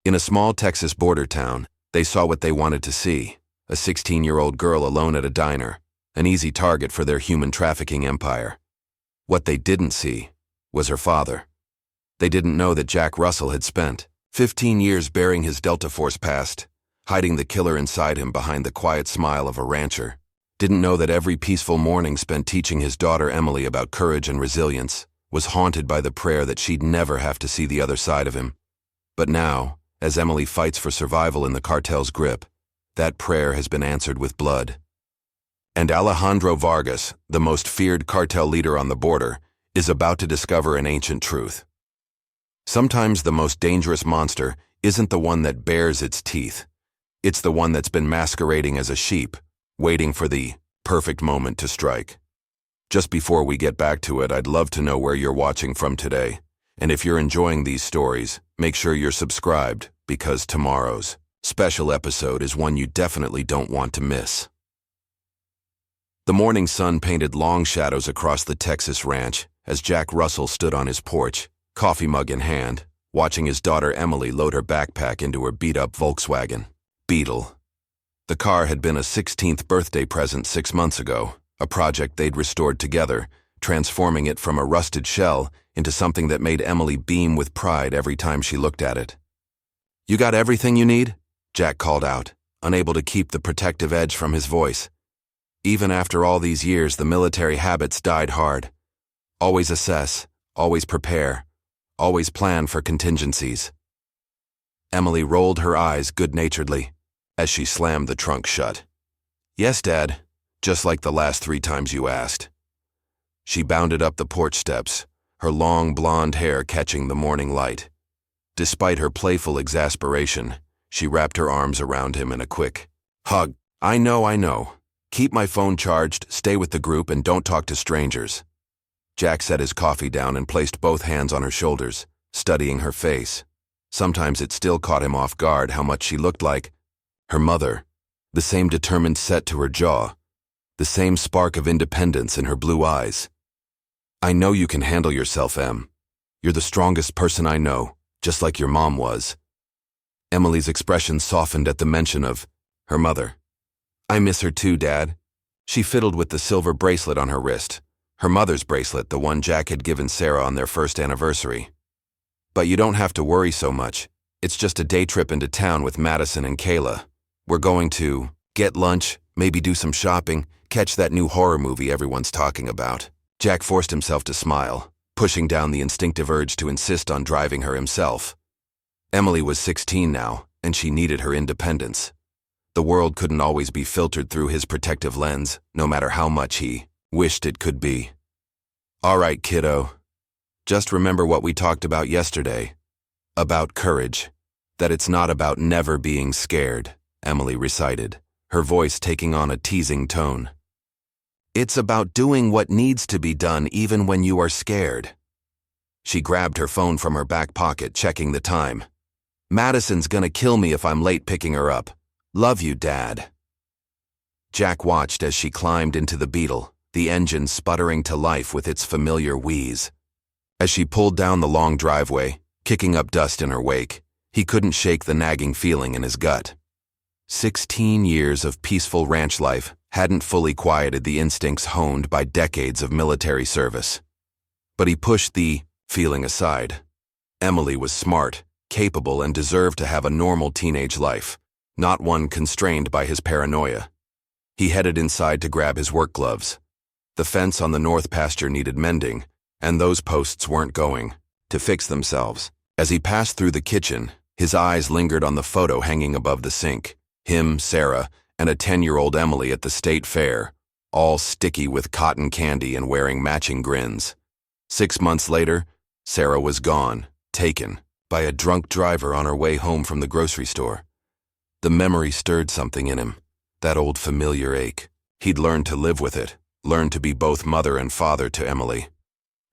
In a small Texas border town, they saw what they wanted to see: a 16-year-old girl alone at a diner, an easy target for their human trafficking empire. What they didn't see was her father. They didn't know that Jack Russell had spent 15 years bearing his Delta Force past, hiding the killer inside him behind the quiet smile of a rancher. Didn't know that every peaceful morning spent teaching his daughter Emily about courage and resilience was haunted by the prayer that she'd never have to see the other side of him. But now, as Emily fights for survival in the cartel's grip, that prayer has been answered with blood. And Alejandro Vargas, the most feared cartel leader on the border, is about to discover an ancient truth. Sometimes the most dangerous monster isn't the one that bares its teeth. It's the one that's been masquerading as a sheep, waiting for the perfect moment to strike. Just before we get back to it, I'd love to know where you're watching from today. And if you're enjoying these stories, make sure you're subscribed, because tomorrow's special episode is one you definitely don't want to miss. The morning sun painted long shadows across the Texas ranch as Jack Russell stood on his porch, coffee mug in hand, watching his daughter Emily load her backpack into her beat-up Volkswagen Beetle. The car had been a 16th birthday present 6 months ago, a project they'd restored together, transforming it from a rusted shell into something that made Emily beam with pride every time she looked at it. "You got everything you need?" Jack called out, unable to keep the protective edge from his voice. Even after all these years, the military habits died hard. Always assess, always prepare, always plan for contingencies. Emily rolled her eyes good-naturedly as she slammed the trunk shut. "Yes, Dad, just like the last 3 times you asked." She bounded up the porch steps, her long blonde hair catching the morning light. Despite her playful exasperation, she wrapped her arms around him in a quick hug. I know. Keep my phone charged, stay with the group, and don't talk to strangers." Jack set his coffee down and placed both hands on her shoulders, studying her face. Sometimes it still caught him off guard how much she looked like her mother, the same determined set to her jaw, the same spark of independence in her blue eyes. "I know you can handle yourself, Em. You're the strongest person I know, just like your mom was." Emily's expression softened at the mention of her mother. "I miss her too, Dad." She fiddled with the silver bracelet on her wrist, her mother's bracelet, the one Jack had given Sarah on their first anniversary. "But you don't have to worry so much. It's just a day trip into town with Madison and Kayla. We're going to get lunch, maybe do some shopping, catch that new horror movie everyone's talking about." Jack forced himself to smile, pushing down the instinctive urge to insist on driving her himself. Emily was 16 now, and she needed her independence. The world couldn't always be filtered through his protective lens, no matter how much he wished it could be. "All right, kiddo. Just remember what we talked about yesterday. About courage. That it's not about never being scared," Emily recited, her voice taking on a teasing tone. "It's about doing what needs to be done even when you are scared." She grabbed her phone from her back pocket, checking the time. "Madison's gonna kill me if I'm late picking her up. Love you, Dad." Jack watched as she climbed into the Beetle, the engine sputtering to life with its familiar wheeze. As she pulled down the long driveway, kicking up dust in her wake, he couldn't shake the nagging feeling in his gut. 16 years of peaceful ranch life hadn't fully quieted the instincts honed by decades of military service. But he pushed the feeling aside. Emily was smart, capable, and deserved to have a normal teenage life, not one constrained by his paranoia. He headed inside to grab his work gloves. The fence on the north pasture needed mending, and those posts weren't going to fix themselves. As he passed through the kitchen, his eyes lingered on the photo hanging above the sink. Him, Sarah, and a 10-year-old Emily at the state fair, all sticky with cotton candy and wearing matching grins. 6 months later, Sarah was gone, taken by a drunk driver on her way home from the grocery store. The memory stirred something in him, that old familiar ache. He'd learned to live with it, learned to be both mother and father to Emily.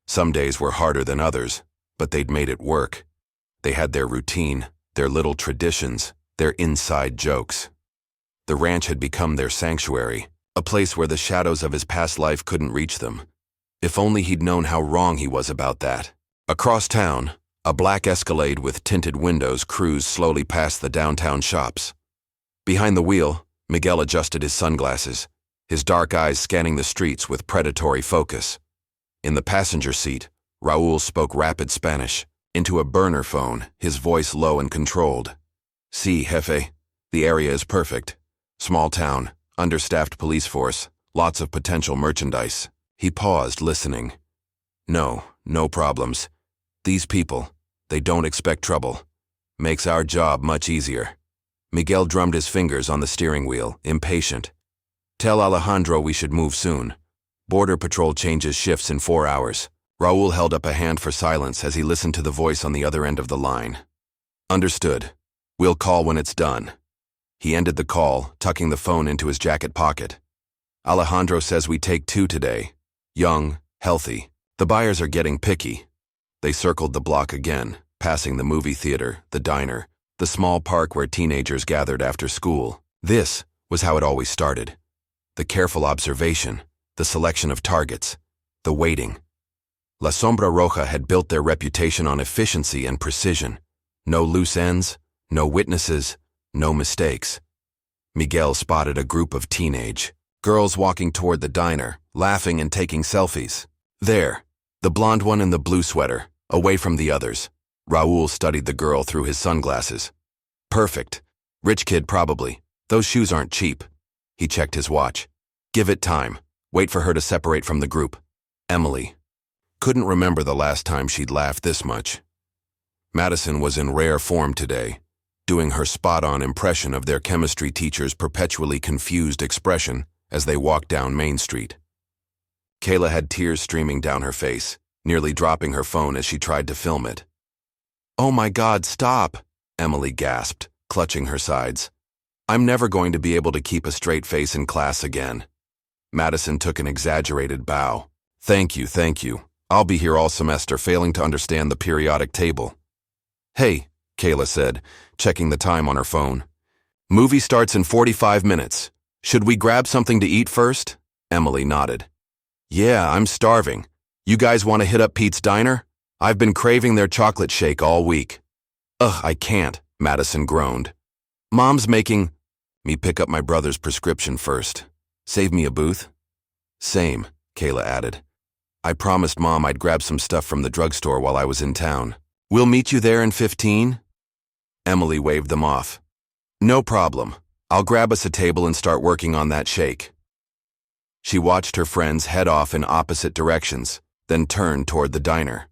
Some days were harder than others, but they'd made it work. They had their routine, their little traditions, their inside jokes. The ranch had become their sanctuary, a place where the shadows of his past life couldn't reach them. If only he'd known how wrong he was about that. Across town, A black Escalade with tinted windows cruised slowly past the downtown shops. Behind the wheel, Miguel adjusted his sunglasses, his dark eyes scanning the streets with predatory focus. In the passenger seat, Raúl spoke rapid Spanish, into a burner phone, his voice low and controlled. "Sí, jefe. The area is perfect. Small town, understaffed police force, lots of potential merchandise." He paused, listening. No problems. These people, they don't expect trouble. Makes our job much easier." Miguel drummed his fingers on the steering wheel, impatient. "Tell Alejandro we should move soon. Border Patrol changes shifts in 4 hours." Raúl held up a hand for silence as he listened to the voice on the other end of the line. "Understood. We'll call when it's done." He ended the call, tucking the phone into his jacket pocket. "Alejandro says we take 2 today. Young, healthy. The buyers are getting picky." They circled the block again, passing the movie theater, the diner, the small park where teenagers gathered after school. This was how it always started. The careful observation, the selection of targets, the waiting. La Sombra Roja had built their reputation on efficiency and precision. No loose ends, no witnesses, no mistakes. Miguel spotted a group of teenage girls walking toward the diner, laughing and taking selfies. There, the blonde one in the blue sweater, away from the others. Raúl studied the girl through his sunglasses. Perfect. Rich kid probably. Those shoes aren't cheap. He checked his watch. Give it time. Wait for her to separate from the group. Emily. Couldn't remember the last time she'd laughed this much. Madison was in rare form today, doing her spot-on impression of their chemistry teacher's perpetually confused expression as they walked down Main Street. Kayla had tears streaming down her face, nearly dropping her phone as she tried to film it. "Oh my God, stop!" Emily gasped, clutching her sides. "I'm never going to be able to keep a straight face in class again." Madison took an exaggerated bow. Thank you. I'll be here all semester failing to understand the periodic table." "Hey," Kayla said, checking the time on her phone. "Movie starts in 45 minutes. Should we grab something to eat first?" Emily nodded. "Yeah, I'm starving. You guys want to hit up Pete's Diner? I've been craving their chocolate shake all week." "Ugh, I can't," Madison groaned. "Mom's making me pick up my brother's prescription first. Save me a booth?" "Same," Kayla added. "I promised Mom I'd grab some stuff from the drugstore while I was in town. We'll meet you there in 15? Emily waved them off. "No problem. I'll grab us a table and start working on that shake." She watched her friends head off in opposite directions, then turned toward the diner.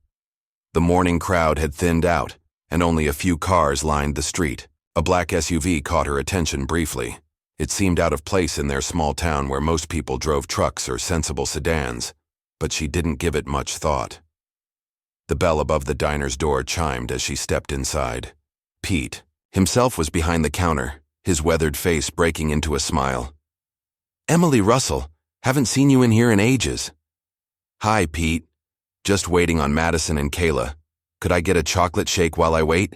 The morning crowd had thinned out, and only a few cars lined the street. A black SUV caught her attention briefly. It seemed out of place in their small town where most people drove trucks or sensible sedans, but she didn't give it much thought. The bell above the diner's door chimed as she stepped inside. Pete himself was behind the counter, his weathered face breaking into a smile. "Emily Russell, haven't seen you in here in ages." "Hi, Pete. Just waiting on Madison and Kayla. Could I get a chocolate shake while I wait?"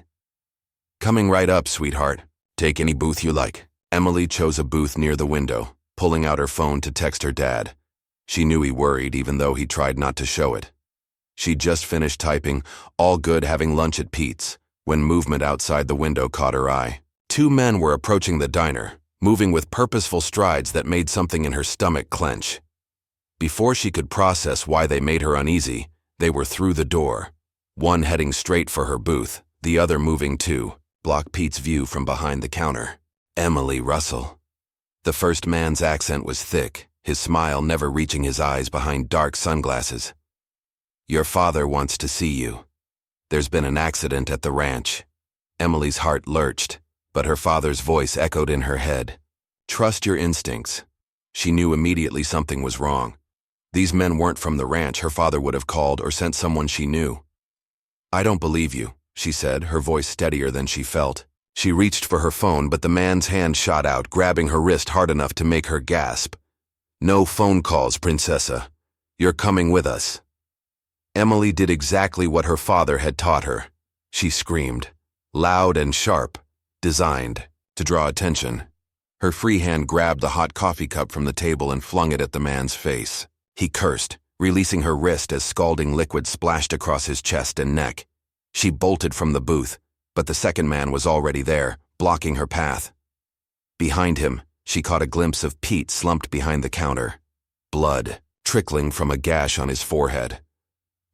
"Coming right up, sweetheart. Take any booth you like." Emily chose a booth near the window, pulling out her phone to text her dad. She knew he worried even though he tried not to show it. She'd just finished typing, "All good having lunch at Pete's," when movement outside the window caught her eye. 2 men were approaching the diner, moving with purposeful strides that made something in her stomach clench. Before she could process why they made her uneasy, they were through the door. One heading straight for her booth, the other moving to block Pete's view from behind the counter. Emily Russell. The first man's accent was thick, his smile never reaching his eyes behind dark sunglasses. "Your father wants to see you. There's been an accident at the ranch." Emily's heart lurched, but her father's voice echoed in her head. "Trust your instincts." She knew immediately something was wrong. These men weren't from the ranch her father would have called or sent someone she knew. "I don't believe you," she said, her voice steadier than she felt. She reached for her phone, but the man's hand shot out, grabbing her wrist hard enough to make her gasp. "No phone calls, Princessa. You're coming with us." Emily did exactly what her father had taught her. She screamed, loud and sharp, designed to draw attention. Her free hand grabbed the hot coffee cup from the table and flung it at the man's face. He cursed, releasing her wrist as scalding liquid splashed across his chest and neck. She bolted from the booth, but the second man was already there, blocking her path. Behind him, she caught a glimpse of Pete slumped behind the counter, blood trickling from a gash on his forehead.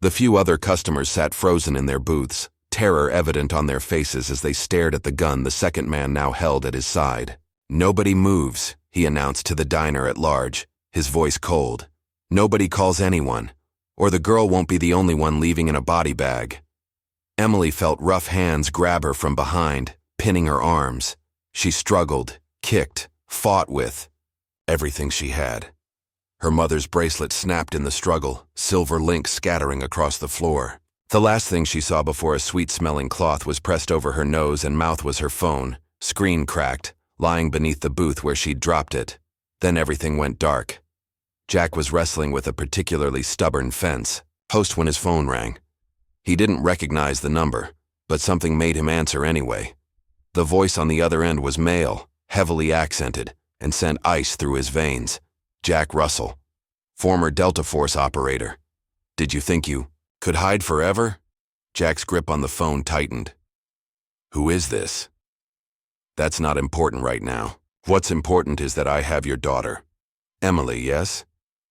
The few other customers sat frozen in their booths, terror evident on their faces as they stared at the gun the second man now held at his side. "Nobody moves," he announced to the diner at large, his voice cold. "Nobody calls anyone, or the girl won't be the only one leaving in a body bag." Emily felt rough hands grab her from behind, pinning her arms. She struggled, kicked, fought with everything she had. Her mother's bracelet snapped in the struggle, silver links scattering across the floor. The last thing she saw before a sweet-smelling cloth was pressed over her nose and mouth was her phone, screen cracked, lying beneath the booth where she'd dropped it. Then everything went dark. Jack was wrestling with a particularly stubborn fence, host when his phone rang. He didn't recognize the number, but something made him answer anyway. The voice on the other end was male, heavily accented, and sent ice through his veins. Jack Russell, former Delta Force operator. "Did you think you could hide forever?" Jack's grip on the phone tightened. "Who is this?" "That's not important right now. What's important is that I have your daughter. Emily, yes?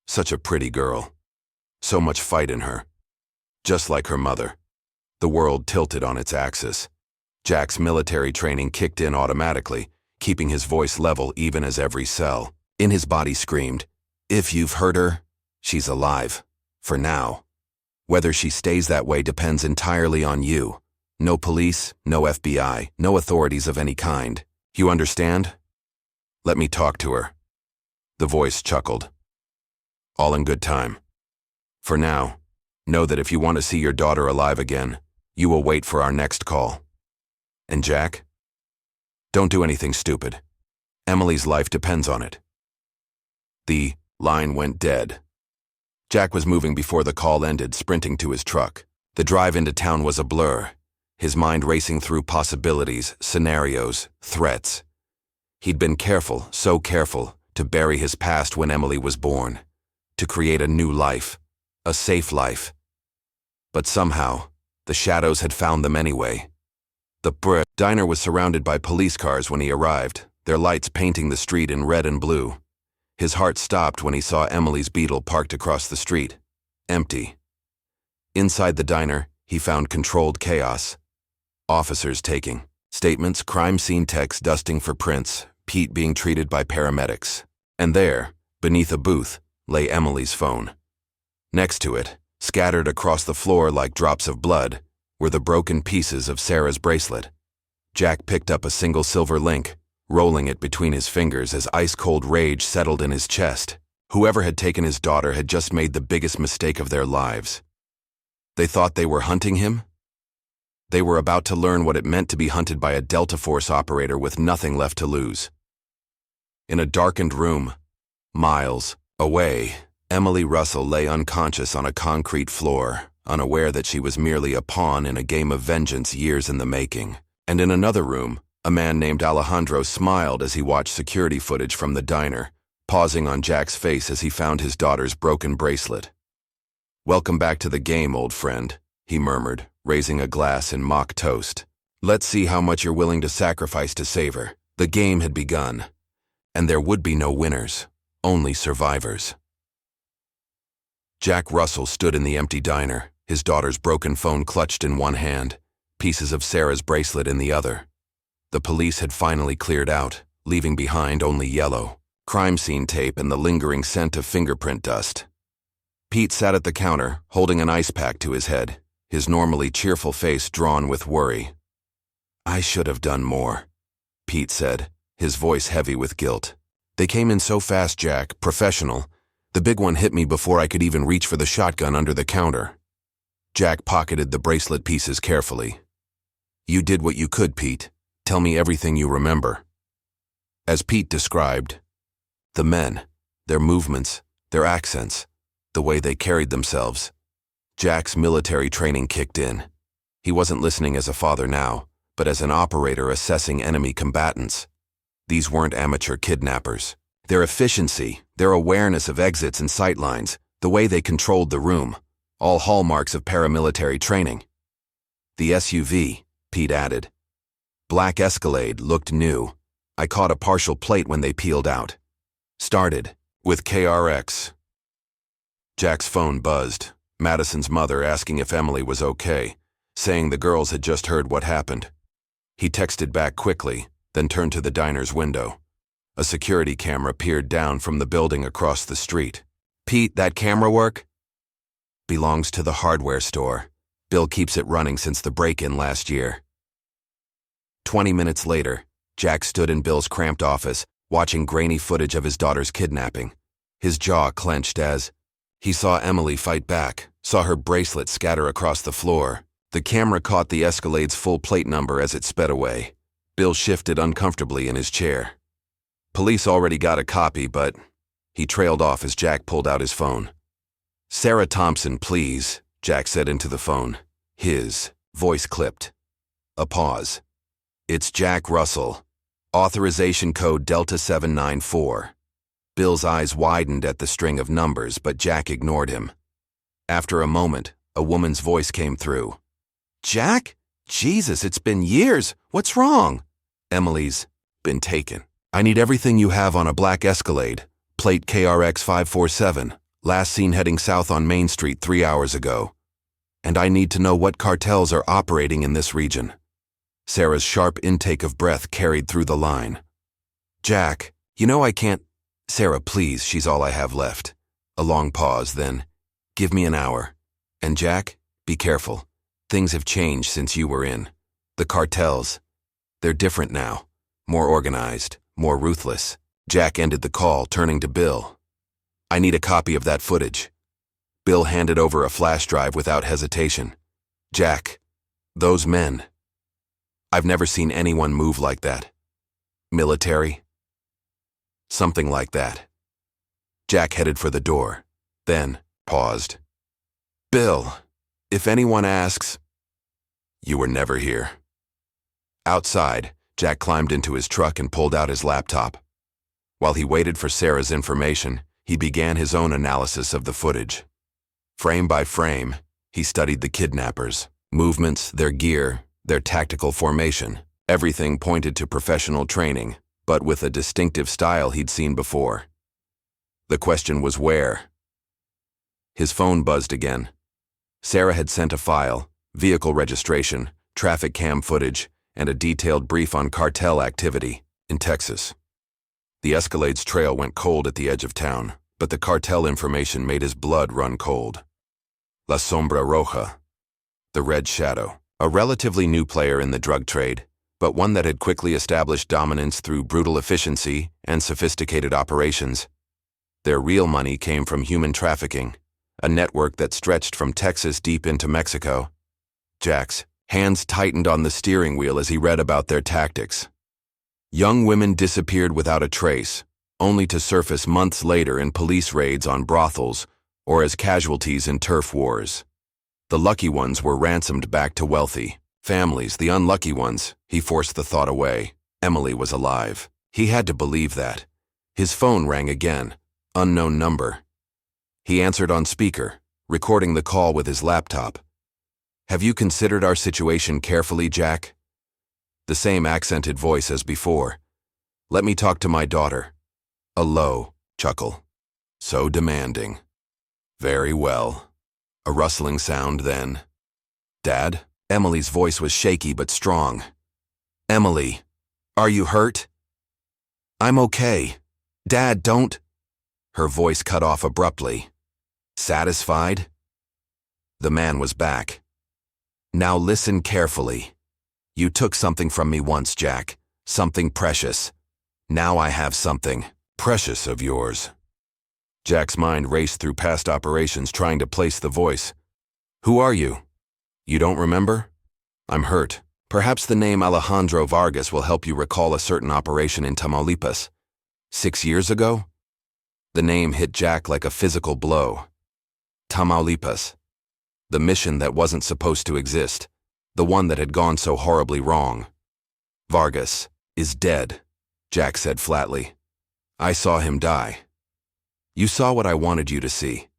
Such a pretty girl. So much fight in her. Just like her mother." The world tilted on its axis. Jack's military training kicked in automatically, keeping his voice level even as every cell in his body screamed, "If you've hurt her, she's alive. For now. Whether she stays that way depends entirely on you. No police, no FBI, no authorities of any kind. You understand? Let me talk to her." The voice chuckled. "All in good time. For now, know that if you want to see your daughter alive again, you will wait for our next call. And Jack? Don't do anything stupid. Emily's life depends on it." The line went dead. Jack was moving before the call ended, sprinting to his truck. The drive into town was a blur, his mind racing through possibilities, scenarios, threats. He'd been careful, so careful, to bury his past when Emily was born, to create a new life, a safe life. But somehow, the shadows had found them anyway. The diner was surrounded by police cars when he arrived, their lights painting the street in red and blue. His heart stopped when he saw Emily's Beetle parked across the street, empty. Inside the diner, he found controlled chaos. Officers taking statements, crime scene techs dusting for prints, Pete being treated by paramedics. And there, beneath a booth, lay Emily's phone. Next to it, scattered across the floor like drops of blood, were the broken pieces of Sarah's bracelet. Jack picked up a single silver link, rolling it between his fingers as ice-cold rage settled in his chest. Whoever had taken his daughter had just made the biggest mistake of their lives. They thought they were hunting him? They were about to learn what it meant to be hunted by a Delta Force operator with nothing left to lose. In a darkened room, miles away, Emily Russell lay unconscious on a concrete floor, unaware that she was merely a pawn in a game of vengeance years in the making. And in another room, a man named Alejandro smiled as he watched security footage from the diner, pausing on Jack's face as he found his daughter's broken bracelet. "Welcome back to the game, old friend," he murmured, raising a glass in mock toast. "Let's see how much you're willing to sacrifice to save her." The game had begun, and there would be no winners, only survivors. Jack Russell stood in the empty diner, his daughter's broken phone clutched in one hand, pieces of Sarah's bracelet in the other. The police had finally cleared out, leaving behind only yellow, crime scene tape and the lingering scent of fingerprint dust. Pete sat at the counter, holding an ice pack to his head, his normally cheerful face drawn with worry. "I should have done more," Pete said, his voice heavy with guilt. "They came in so fast, Jack, professional. The big one hit me before I could even reach for the shotgun under the counter." Jack pocketed the bracelet pieces carefully. "You did what you could, Pete. Tell me everything you remember." As Pete described, the men, their movements, their accents, the way they carried themselves. Jack's military training kicked in. He wasn't listening as a father now, but as an operator assessing enemy combatants. These weren't amateur kidnappers. Their efficiency, their awareness of exits and sightlines, the way they controlled the room, all hallmarks of paramilitary training. The SUV, Pete added. Black Escalade, looked new. I caught a partial plate when they peeled out. Started with KRX. Jack's phone buzzed. Madison's mother asking if Emily was okay, saying the girls had just heard what happened. He texted back quickly, then turned to the diner's window. A security camera peered down from the building across the street. Pete, that camera work? Belongs to the hardware store. Bill keeps it running since the break-in last year. 20 minutes later, Jack stood in Bill's cramped office, watching grainy footage of his daughter's kidnapping. His jaw clenched as he saw Emily fight back, saw her bracelet scatter across the floor. The camera caught the Escalade's full plate number as it sped away. Bill shifted uncomfortably in his chair. Police already got a copy, but he trailed off as Jack pulled out his phone. Sarah Thompson, please, Jack said into the phone. His voice clipped. A pause. It's Jack Russell. Authorization code Delta 794. Bill's eyes widened at the string of numbers, but Jack ignored him. After a moment, a woman's voice came through. Jack? Jesus, it's been years. What's wrong? Emily's been taken. I need everything you have on a black Escalade, plate KRX 547, last seen heading south on Main Street 3 hours ago. And I need to know what cartels are operating in this region. Sarah's sharp intake of breath carried through the line. Jack, you know I can't. Sarah, please, she's all I have left. A long pause, then, give me an hour. And Jack, be careful. Things have changed since you were in. The cartels. They're different now. More organized, more ruthless. Jack ended the call, turning to Bill. I need a copy of that footage. Bill handed over a flash drive without hesitation. Jack, those men. I've never seen anyone move like that. Military? Something like that. Jack headed for the door, then paused. Bill, if anyone asks, you were never here. Outside, Jack climbed into his truck and pulled out his laptop. While he waited for Sarah's information, he began his own analysis of the footage. Frame by frame, he studied the kidnappers, movements, their gear, their tactical formation. Everything pointed to professional training, but with a distinctive style he'd seen before. The question was where? His phone buzzed again. Sarah had sent a file, vehicle registration, traffic cam footage, and a detailed brief on cartel activity in Texas. The Escalade's trail went cold at the edge of town, but the cartel information made his blood run cold. La Sombra Roja, the Red Shadow, a relatively new player in the drug trade, but one that had quickly established dominance through brutal efficiency and sophisticated operations. Their real money came from human trafficking, a network that stretched from Texas deep into Mexico. Jack's hands tightened on the steering wheel as he read about their tactics. Young women disappeared without a trace, only to surface months later in police raids on brothels or as casualties in turf wars. The lucky ones were ransomed back to wealthy families. The unlucky ones, he forced the thought away. Emily was alive. He had to believe that. His phone rang again. Unknown number. He answered on speaker, recording the call with his laptop. Have you considered our situation carefully, Jack? The same accented voice as before. Let me talk to my daughter. A low chuckle. So demanding. Very well. A rustling sound then. Dad? Emily's voice was shaky but strong. Emily, are you hurt? I'm okay. Dad, don't. Her voice cut off abruptly. Satisfied? The man was back. Now listen carefully. You took something from me once, Jack. Something precious. Now I have something precious of yours. Jack's mind raced through past operations trying to place the voice. Who are you? You don't remember? I'm hurt. Perhaps the name Alejandro Vargas will help you recall a certain operation in Tamaulipas. 6 years ago? The name hit Jack like a physical blow. Tamaulipas. The mission that wasn't supposed to exist. The one that had gone so horribly wrong. Vargas is dead, Jack said flatly. I saw him die. You saw what I wanted you to see.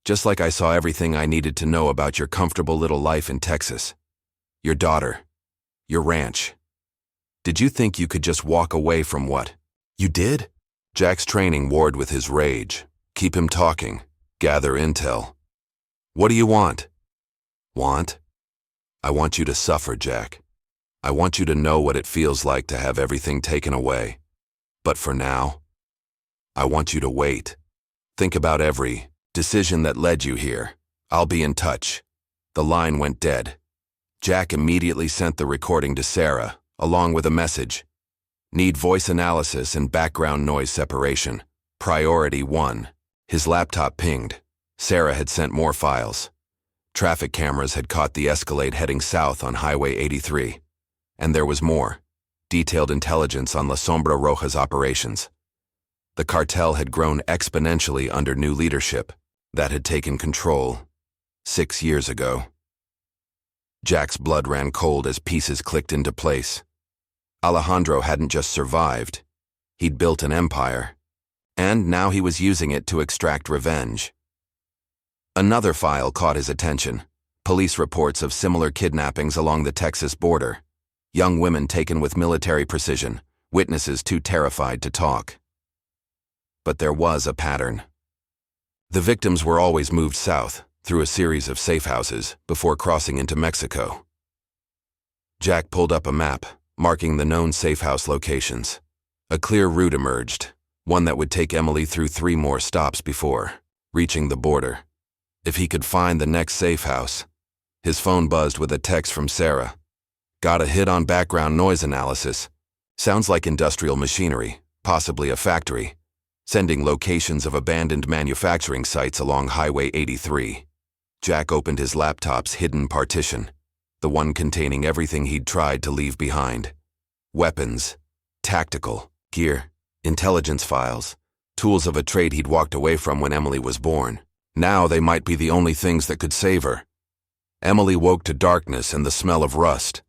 Just like I saw everything I needed to know about your comfortable little life in Texas. Your daughter. Your ranch. Did you think you could just walk away from what you did? Jack's training warred with his rage. Keep him talking. Gather intel. What do you want? Want? I want you to suffer, Jack. I want you to know what it feels like to have everything taken away. But for now, I want you to wait. Think about every decision that led you here. I'll be in touch. The line went dead. Jack immediately sent the recording to Sarah, along with a message. Need voice analysis and background noise separation. Priority 1. His laptop pinged. Sarah had sent more files. Traffic cameras had caught the Escalade heading south on Highway 83. And there was more. Detailed intelligence on La Sombra Roja's operations. The cartel had grown exponentially under new leadership that had taken control 6 years ago. Jack's blood ran cold as pieces clicked into place. Alejandro hadn't just survived. He'd built an empire. And now he was using it to extract revenge. Another file caught his attention. Police reports of similar kidnappings along the Texas border. Young women taken with military precision, witnesses too terrified to talk. But there was a pattern. The victims were always moved south, through a series of safe houses, before crossing into Mexico. Jack pulled up a map, marking the known safe house locations. A clear route emerged, one that would take Emily through 3 more stops before reaching the border. If he could find the next safe house. His phone buzzed with a text from Sarah. Got a hit on background noise analysis. Sounds like industrial machinery, possibly a factory. Sending locations of abandoned manufacturing sites along Highway 83. Jack opened his laptop's hidden partition, the one containing everything he'd tried to leave behind. Weapons, tactical, gear, intelligence files, tools of a trade he'd walked away from when Emily was born. Now they might be the only things that could save her. Emily woke to darkness and the smell of rust.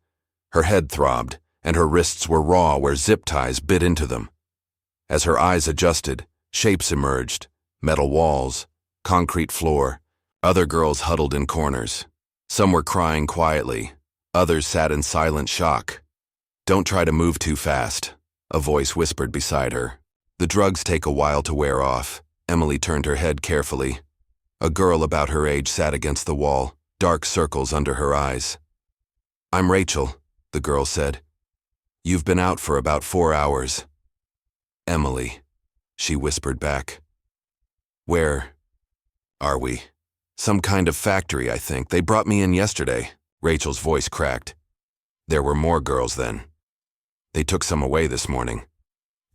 Her head throbbed, and her wrists were raw where zip ties bit into them. As her eyes adjusted, shapes emerged, metal walls, concrete floor. Other girls huddled in corners. Some were crying quietly. Others sat in silent shock. Don't try to move too fast, a voice whispered beside her. The drugs take a while to wear off. Emily turned her head carefully. A girl about her age sat against the wall, dark circles under her eyes. I'm Rachel, the girl said. You've been out for about 4 hours. Emily, she whispered back. Where are we? Some kind of factory, I think. They brought me in yesterday. Rachel's voice cracked. There were more girls then. They took some away this morning.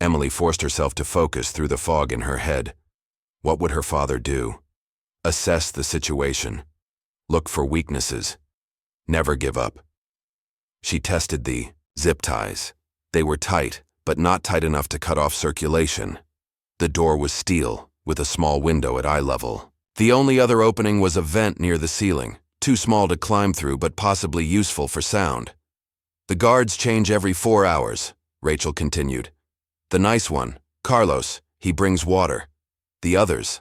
Emily forced herself to focus through the fog in her head. What would her father do? Assess the situation. Look for weaknesses. Never give up. She tested the zip ties. They were tight, but not tight enough to cut off circulation. The door was steel, with a small window at eye level. The only other opening was a vent near the ceiling, too small to climb through but possibly useful for sound. The guards change every 4 hours, Rachel continued. The nice one, Carlos, he brings water. The others,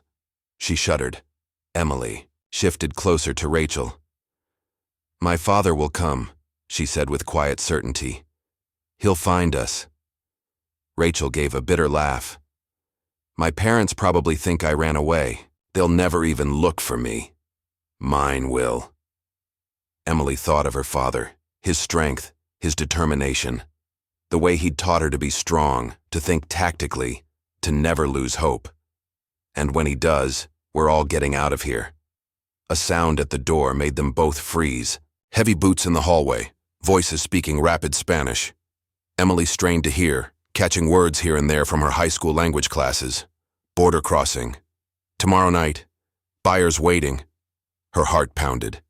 she shuddered. Emily shifted closer to Rachel. My father will come, she said with quiet certainty. He'll find us. Rachel gave a bitter laugh. My parents probably think I ran away. They'll never even look for me. Mine will. Emily thought of her father, his strength, his determination, the way he'd taught her to be strong, to think tactically, to never lose hope. And when he does, we're all getting out of here. A sound at the door made them both freeze. Heavy boots in the hallway, voices speaking rapid Spanish. Emily strained to hear, catching words here and there from her high school language classes. Border crossing. Tomorrow night. Buyers waiting. Her heart pounded.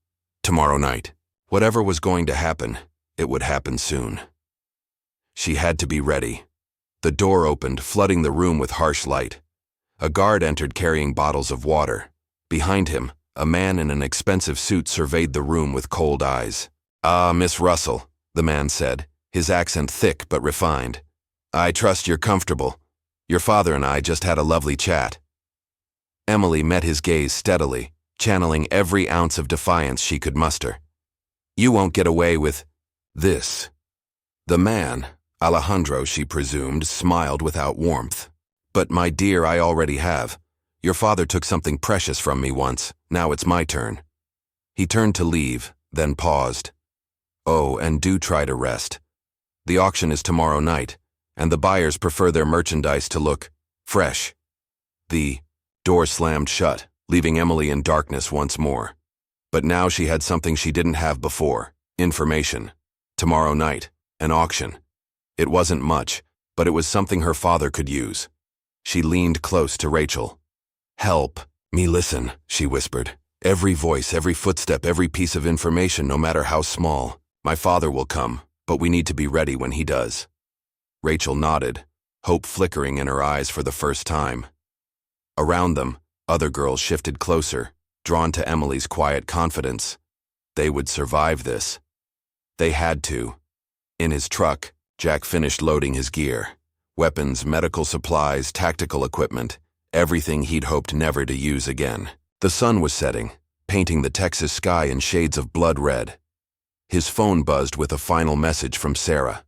Tomorrow night. Whatever was going to happen, it would happen soon. She had to be ready. The door opened, flooding the room with harsh light. A guard entered carrying bottles of water. Behind him, a man in an expensive suit surveyed the room with cold eyes. Ah, Miss Russell, the man said, his accent thick but refined. I trust you're comfortable. Your father and I just had a lovely chat. Emily met his gaze steadily, channeling every ounce of defiance she could muster. You won't get away with this. The man, Alejandro, she presumed, smiled without warmth. But my dear, I already have. Your father took something precious from me once. Now it's my turn. He turned to leave, then paused. Oh, and do try to rest. The auction is tomorrow night, and the buyers prefer their merchandise to look fresh. The door slammed shut, leaving Emily in darkness once more. But now she had something she didn't have before: information. Tomorrow night, an auction. It wasn't much, but it was something her father could use. She leaned close to Rachel. Help me listen, she whispered. Every voice, every footstep, every piece of information, no matter how small. My father will come, but we need to be ready when he does. Rachel nodded, hope flickering in her eyes for the first time. Around them, other girls shifted closer, drawn to Emily's quiet confidence. They would survive this. They had to. In his truck, Jack finished loading his gear. Weapons, medical supplies, tactical equipment, everything he'd hoped never to use again. The sun was setting, painting the Texas sky in shades of blood red. His phone buzzed with a final message from Sarah.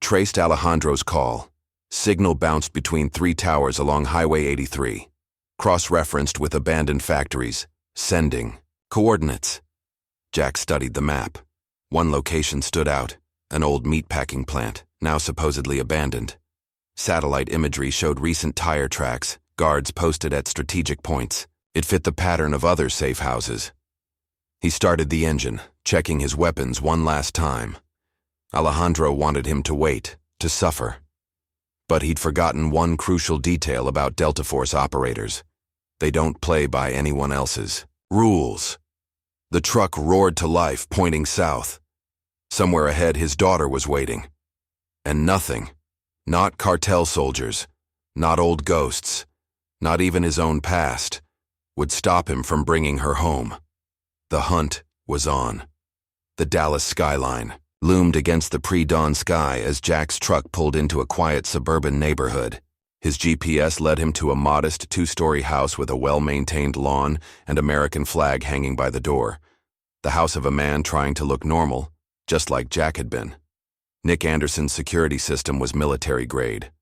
Traced Alejandro's call. Signal bounced between 3 towers along Highway 83. Cross-referenced with abandoned factories. Sending. Coordinates. Jack studied the map. One location stood out, an old meatpacking plant, now supposedly abandoned. Satellite imagery showed recent tire tracks, guards posted at strategic points. It fit the pattern of other safe houses. He started the engine, checking his weapons one last time. Alejandro wanted him to wait, to suffer. But he'd forgotten one crucial detail about Delta Force operators. They don't play by anyone else's rules. The truck roared to life, pointing south. Somewhere ahead, his daughter was waiting. And nothing, not cartel soldiers, not old ghosts, not even his own past, would stop him from bringing her home. The hunt was on. The Dallas skyline loomed against the pre-dawn sky as Jack's truck pulled into a quiet suburban neighborhood. His GPS led him to a modest 2-story house with a well-maintained lawn and American flag hanging by the door. The house of a man trying to look normal, just like Jack had been. Nick Anderson's security system was military grade.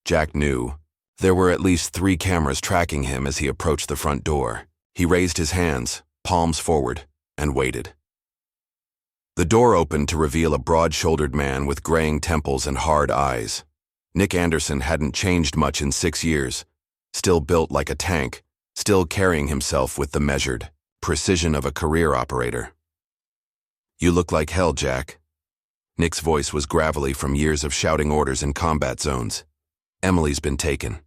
Jack knew there were at least 3 cameras tracking him as he approached the front door. He raised his hands, palms forward, and waited. The door opened to reveal a broad-shouldered man with graying temples and hard eyes. Nick Anderson hadn't changed much in 6 years, still built like a tank, still carrying himself with the measured precision of a career operator. You look like hell, Jack. Nick's voice was gravelly from years of shouting orders in combat zones. Emily's been taken.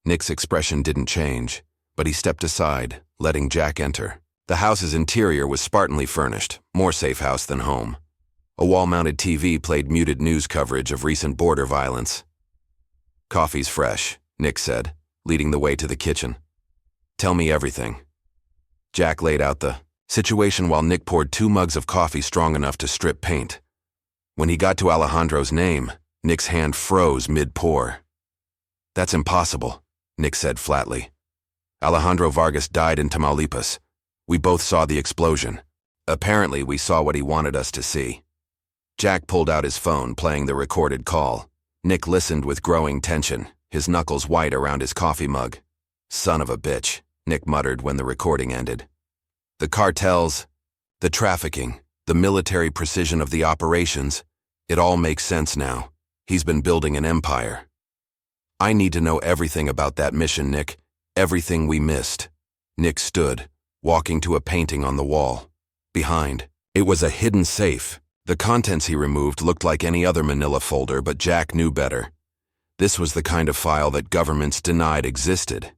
Nick's expression didn't change, but he stepped aside, letting Jack enter. The house's interior was spartanly furnished, more safe house than home. A wall-mounted TV played muted news coverage of recent border violence. Coffee's fresh, Nick said, leading the way to the kitchen. Tell me everything. Jack laid out the situation while Nick poured 2 mugs of coffee strong enough to strip paint. When he got to Alejandro's name, Nick's hand froze mid-pour. That's impossible, Nick said flatly. Alejandro Vargas died in Tamaulipas. We both saw the explosion. Apparently, we saw what he wanted us to see. Jack pulled out his phone, playing the recorded call. Nick listened with growing tension, his knuckles white around his coffee mug. Son of a bitch, Nick muttered when the recording ended. The cartels, the trafficking, the military precision of the operations, it all makes sense now. He's been building an empire. I need to know everything about that mission, Nick. Everything we missed. Nick stood, walking to a painting on the wall. Behind, it was a hidden safe. The contents he removed looked like any other manila folder, but Jack knew better. This was the kind of file that governments denied existed.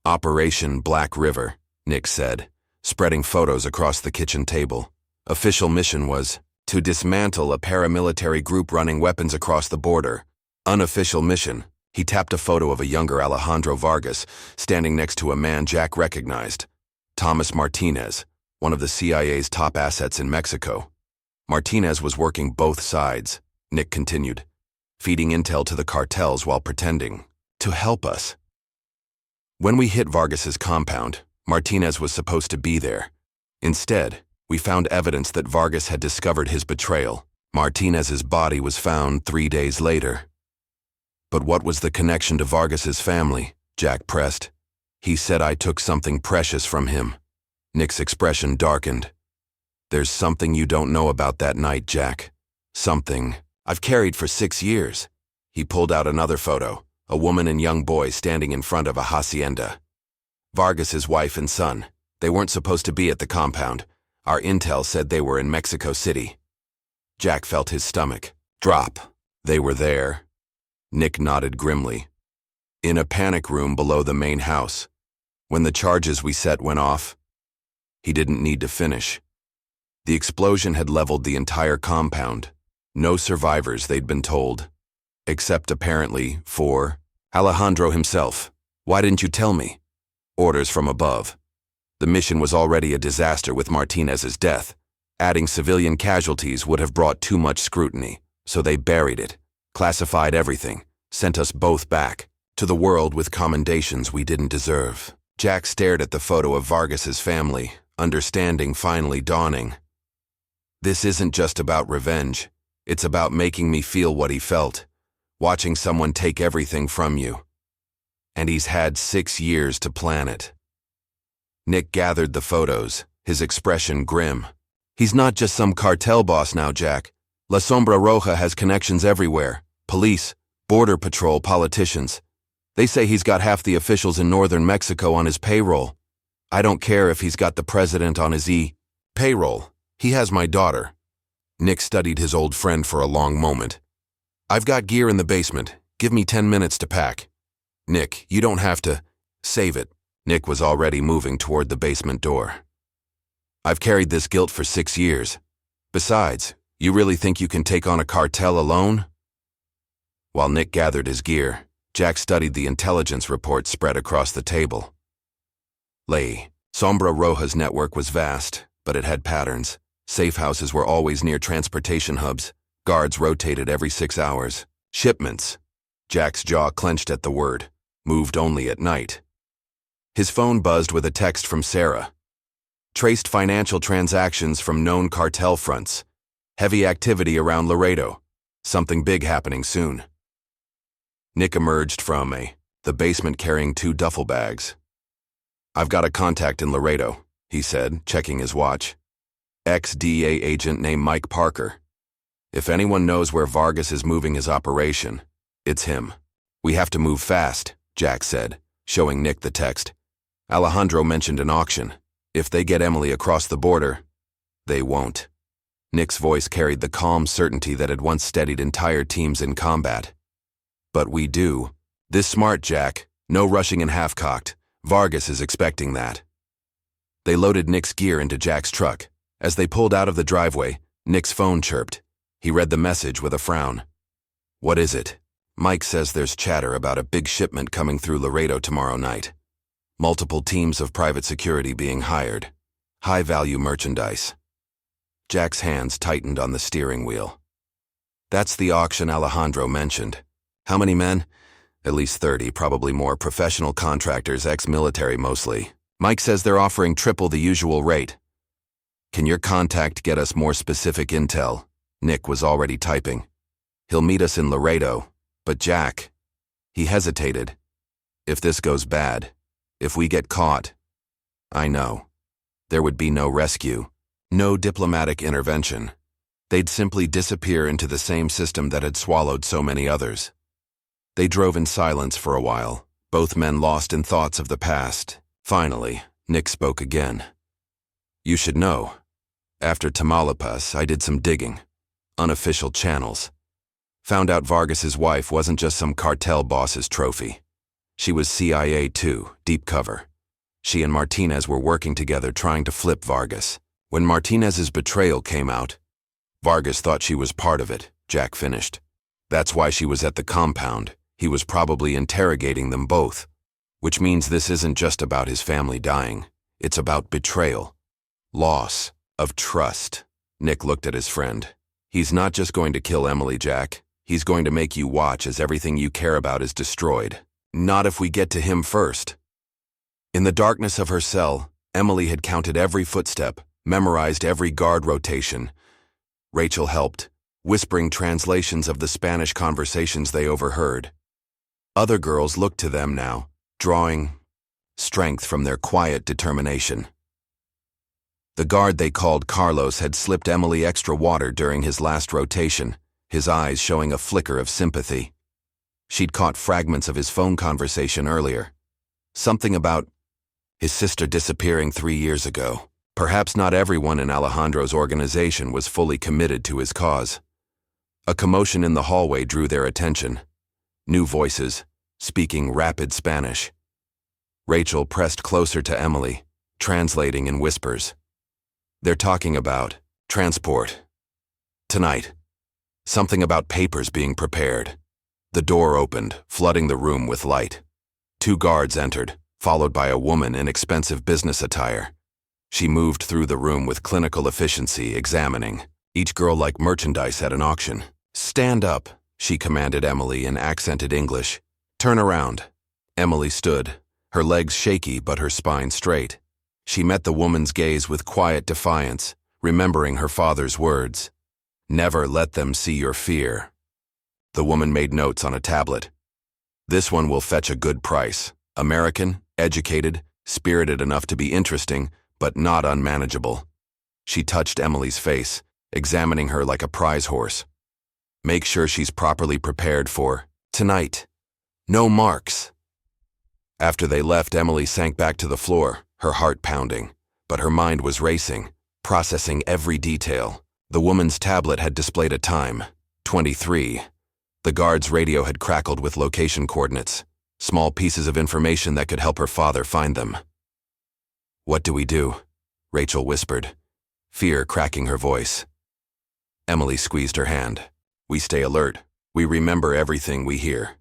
Operation Black River, Nick said, spreading photos across the kitchen table. Official mission was to dismantle a paramilitary group running weapons across the border. Unofficial mission, he tapped a photo of a younger Alejandro Vargas standing next to a man Jack recognized. Thomas Martinez, one of the CIA's top assets in Mexico. Martinez was working both sides, Nick continued, feeding intel to the cartels while pretending to help us. When we hit Vargas's compound, Martinez was supposed to be there. Instead, We found evidence that Vargas had discovered his betrayal. Martinez's body was found 3 days later. But what was the connection to Vargas's family? Jack pressed. He said I took something precious from him. Nick's expression darkened. There's something you don't know about that night, Jack. Something I've carried for 6 years. He pulled out another photo, a woman and young boy standing in front of a hacienda. Vargas's wife and son. They weren't supposed to be at the compound. Our intel said they were in Mexico City. Jack felt his stomach drop. They were there. Nick nodded grimly. In a panic room below the main house. When the charges we set went off. He didn't need to finish. The explosion had leveled the entire compound. No survivors, they'd been told. Except apparently for Alejandro himself. Why didn't you tell me? Orders from above. The mission was already a disaster with Martinez's death. Adding civilian casualties would have brought too much scrutiny, so they buried it, classified everything, sent us both back to the world with commendations we didn't deserve. Jack stared at the photo of Vargas's family, understanding finally dawning. This isn't just about revenge. It's about making me feel what he felt, watching someone take everything from you. And he's had 6 years to plan it. Nick gathered the photos, his expression grim. He's not just some cartel boss now, Jack. La Sombra Roja has connections everywhere. Police, border patrol, politicians. They say he's got half the officials in northern Mexico on his payroll. I don't care if he's got the president on his payroll. He has my daughter. Nick studied his old friend for a long moment. I've got gear in the basement. Give me 10 minutes to pack. Nick, you don't have to save it. Nick was already moving toward the basement door. I've carried this guilt for 6 years. Besides, you really think you can take on a cartel alone? While Nick gathered his gear, Jack studied the intelligence reports spread across the table. La Sombra Roja's network was vast, but it had patterns. Safe houses were always near transportation hubs. Guards rotated every 6 hours. Shipments. Jack's jaw clenched at the word. Moved only at night. His phone buzzed with a text from Sarah. Traced financial transactions from known cartel fronts. Heavy activity around Laredo. Something big happening soon. Nick emerged from the basement carrying 2 duffel bags. I've got a contact in Laredo, he said, checking his watch. Ex-DEA agent named Mike Parker. If anyone knows where Vargas is moving his operation, it's him. We have to move fast, Jack said, showing Nick the text. Alejandro mentioned an auction. If they get Emily across the border, they won't. Nick's voice carried the calm certainty that had once steadied entire teams in combat. But we do. This smart, Jack. No rushing and half-cocked. Vargas is expecting that. They loaded Nick's gear into Jack's truck. As they pulled out of the driveway, Nick's phone chirped. He read the message with a frown. What is it? Mike says there's chatter about a big shipment coming through Laredo tomorrow night. Multiple teams of private security being hired. High-value merchandise. Jack's hands tightened on the steering wheel. That's the auction Alejandro mentioned. How many men? At least 30, probably more. Professional contractors, ex-military mostly. Mike says they're offering triple the usual rate. Can your contact get us more specific intel? Nick was already typing. He'll meet us in Laredo. But Jack, he hesitated. If this goes bad, if we get caught, I know. There would be no rescue, no diplomatic intervention. They'd simply disappear into the same system that had swallowed so many others. They drove in silence for a while, both men lost in thoughts of the past. Finally, Nick spoke again. You should know. After Tamaulipas, I did some digging. Unofficial channels. Found out Vargas's wife wasn't just some cartel boss's trophy. She was CIA too, deep cover. She and Martinez were working together trying to flip Vargas. When Martinez's betrayal came out, Vargas thought she was part of it, Jack finished. That's why she was at the compound. He was probably interrogating them both. Which means this isn't just about his family dying. It's about betrayal. Loss of trust. Nick looked at his friend. He's not just going to kill Emily, Jack. He's going to make you watch as everything you care about is destroyed. Not if we get to him first. In the darkness of her cell, Emily had counted every footstep, memorized every guard rotation. Rachel helped, whispering translations of the Spanish conversations they overheard. Other girls looked to them now, drawing strength from their quiet determination. The guard they called Carlos had slipped Emily extra water during his last rotation, his eyes showing a flicker of sympathy. She'd caught fragments of his phone conversation earlier. Something about his sister disappearing 3 years ago. Perhaps not everyone in Alejandro's organization was fully committed to his cause. A commotion in the hallway drew their attention. New voices, speaking rapid Spanish. Rachel pressed closer to Emily, translating in whispers. They're talking about transport. Tonight. Something about papers being prepared. The door opened, flooding the room with light. 2 guards entered, followed by a woman in expensive business attire. She moved through the room with clinical efficiency, examining, each girl like merchandise at an auction. "Stand up," she commanded Emily in accented English. "Turn around." Emily stood, her legs shaky but her spine straight. She met the woman's gaze with quiet defiance, remembering her father's words. "Never let them see your fear." The woman made notes on a tablet. "This one will fetch a good price. American, educated, spirited enough to be interesting, but not unmanageable." She touched Emily's face, examining her like a prize horse. "Make sure she's properly prepared for tonight. No marks." After they left, Emily sank back to the floor, her heart pounding, but her mind was racing, processing every detail. The woman's tablet had displayed a time, 23. The guard's radio had crackled with location coordinates, small pieces of information that could help her father find them. "What do we do?" Rachel whispered, fear cracking her voice. Emily squeezed her hand. "We stay alert. We remember everything we hear.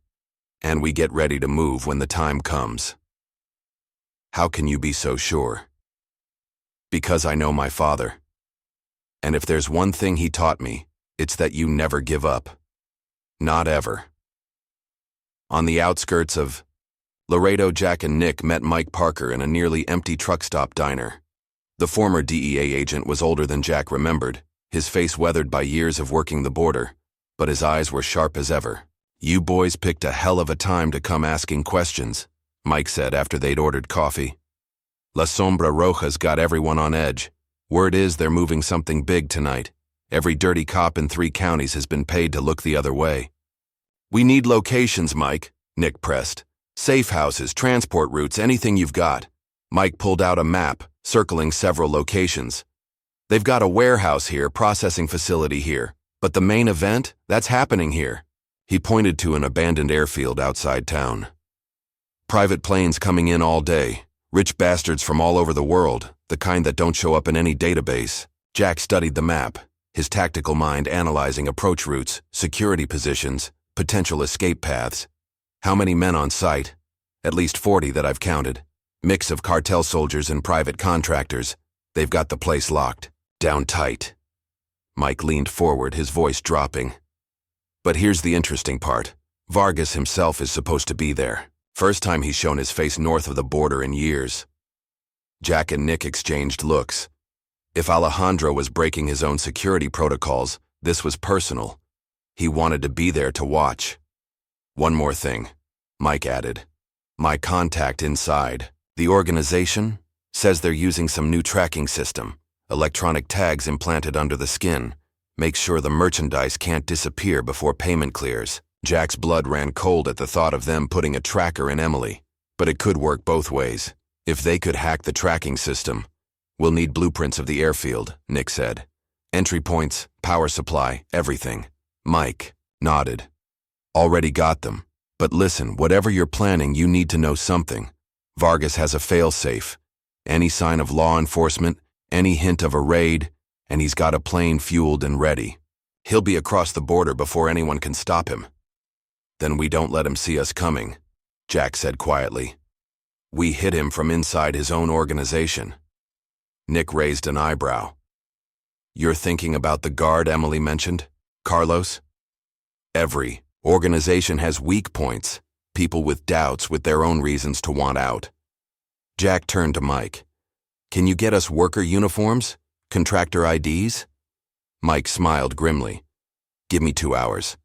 And we get ready to move when the time comes." "How can you be so sure?" "Because I know my father. And if there's one thing he taught me, it's that you never give up. Not ever." On the outskirts of Laredo, Jack and Nick met Mike Parker in a nearly empty truck stop diner. The former DEA agent was older than Jack remembered, his face weathered by years of working the border, but his eyes were sharp as ever. "You boys picked a hell of a time to come asking questions," Mike said after they'd ordered coffee. "La Sombra Roja's got everyone on edge. Word is they're moving something big tonight. Every dirty cop in 3 counties has been paid to look the other way." "We need locations, Mike," Nick pressed. "Safe houses, transport routes, anything you've got." Mike pulled out a map, circling several locations. "They've got a warehouse here, processing facility here, but the main event, that's happening here." He pointed to an abandoned airfield outside town. "Private planes coming in all day, rich bastards from all over the world, the kind that don't show up in any database." Jack studied the map, his tactical mind analyzing approach routes, security positions, potential escape paths. "How many men on site?" "At least 40 that I've counted. Mix of cartel soldiers and private contractors. They've got the place locked down tight." Mike leaned forward, his voice dropping. "But here's the interesting part. Vargas himself is supposed to be there. First time he's shown his face north of the border in years." Jack and Nick exchanged looks. If Alejandro was breaking his own security protocols, this was personal. He wanted to be there to watch. "One more thing," Mike added. "My contact inside the organization says they're using some new tracking system, electronic tags implanted under the skin. Make sure the merchandise can't disappear before payment clears." Jack's blood ran cold at the thought of them putting a tracker in Emily, but it could work both ways. If they could hack the tracking system, "We'll need blueprints of the airfield," Nick said. "Entry points, power supply, everything." Mike nodded. "Already got them. But listen, whatever you're planning, you need to know something. Vargas has a failsafe. Any sign of law enforcement, any hint of a raid, and he's got a plane fueled and ready. He'll be across the border before anyone can stop him." "Then we don't let him see us coming," Jack said quietly. "We hit him from inside his own organization." Nick raised an eyebrow. "You're thinking about the guard Emily mentioned, Carlos?" "Every organization has weak points, people with doubts with their own reasons to want out." Jack turned to Mike. "Can you get us worker uniforms? Contractor IDs? Mike smiled grimly. Give me 2 hours.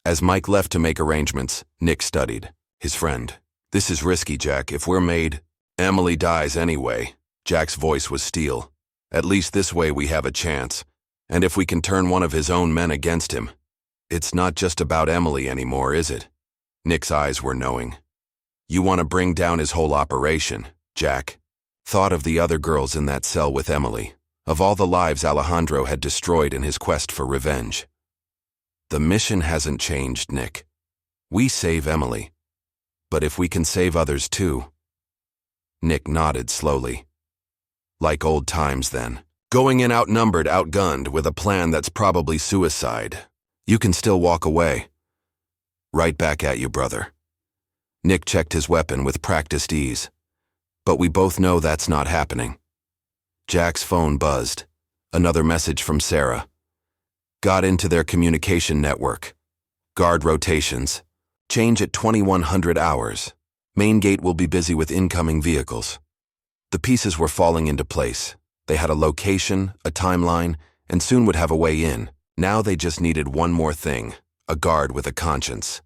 As Mike left to make arrangements, Nick studied his friend. This is risky, Jack. If we're made, Emily dies anyway. Jack's voice was steel. At least this way we have a chance. And if we can turn one of his own men against him. It's not just about Emily anymore, is it? Nick's eyes were knowing. You want to bring down his whole operation, Jack. Thought of the other girls in that cell with Emily, of all the lives Alejandro had destroyed in his quest for revenge. The mission hasn't changed, Nick. We save Emily. But if we can save others too. Nick nodded slowly. Like old times then. Going in outnumbered, outgunned, with a plan that's probably suicide. You can still walk away. Right back at you, brother. Nick checked his weapon with practiced ease. But we both know that's not happening. Jack's phone buzzed. Another message from Sarah. Got into their communication network. Guard rotations. Change at 2100 hours. Main gate will be busy with incoming vehicles. The pieces were falling into place. They had a location, a timeline, and soon would have a way in. Now they just needed one more thing, a guard with a conscience.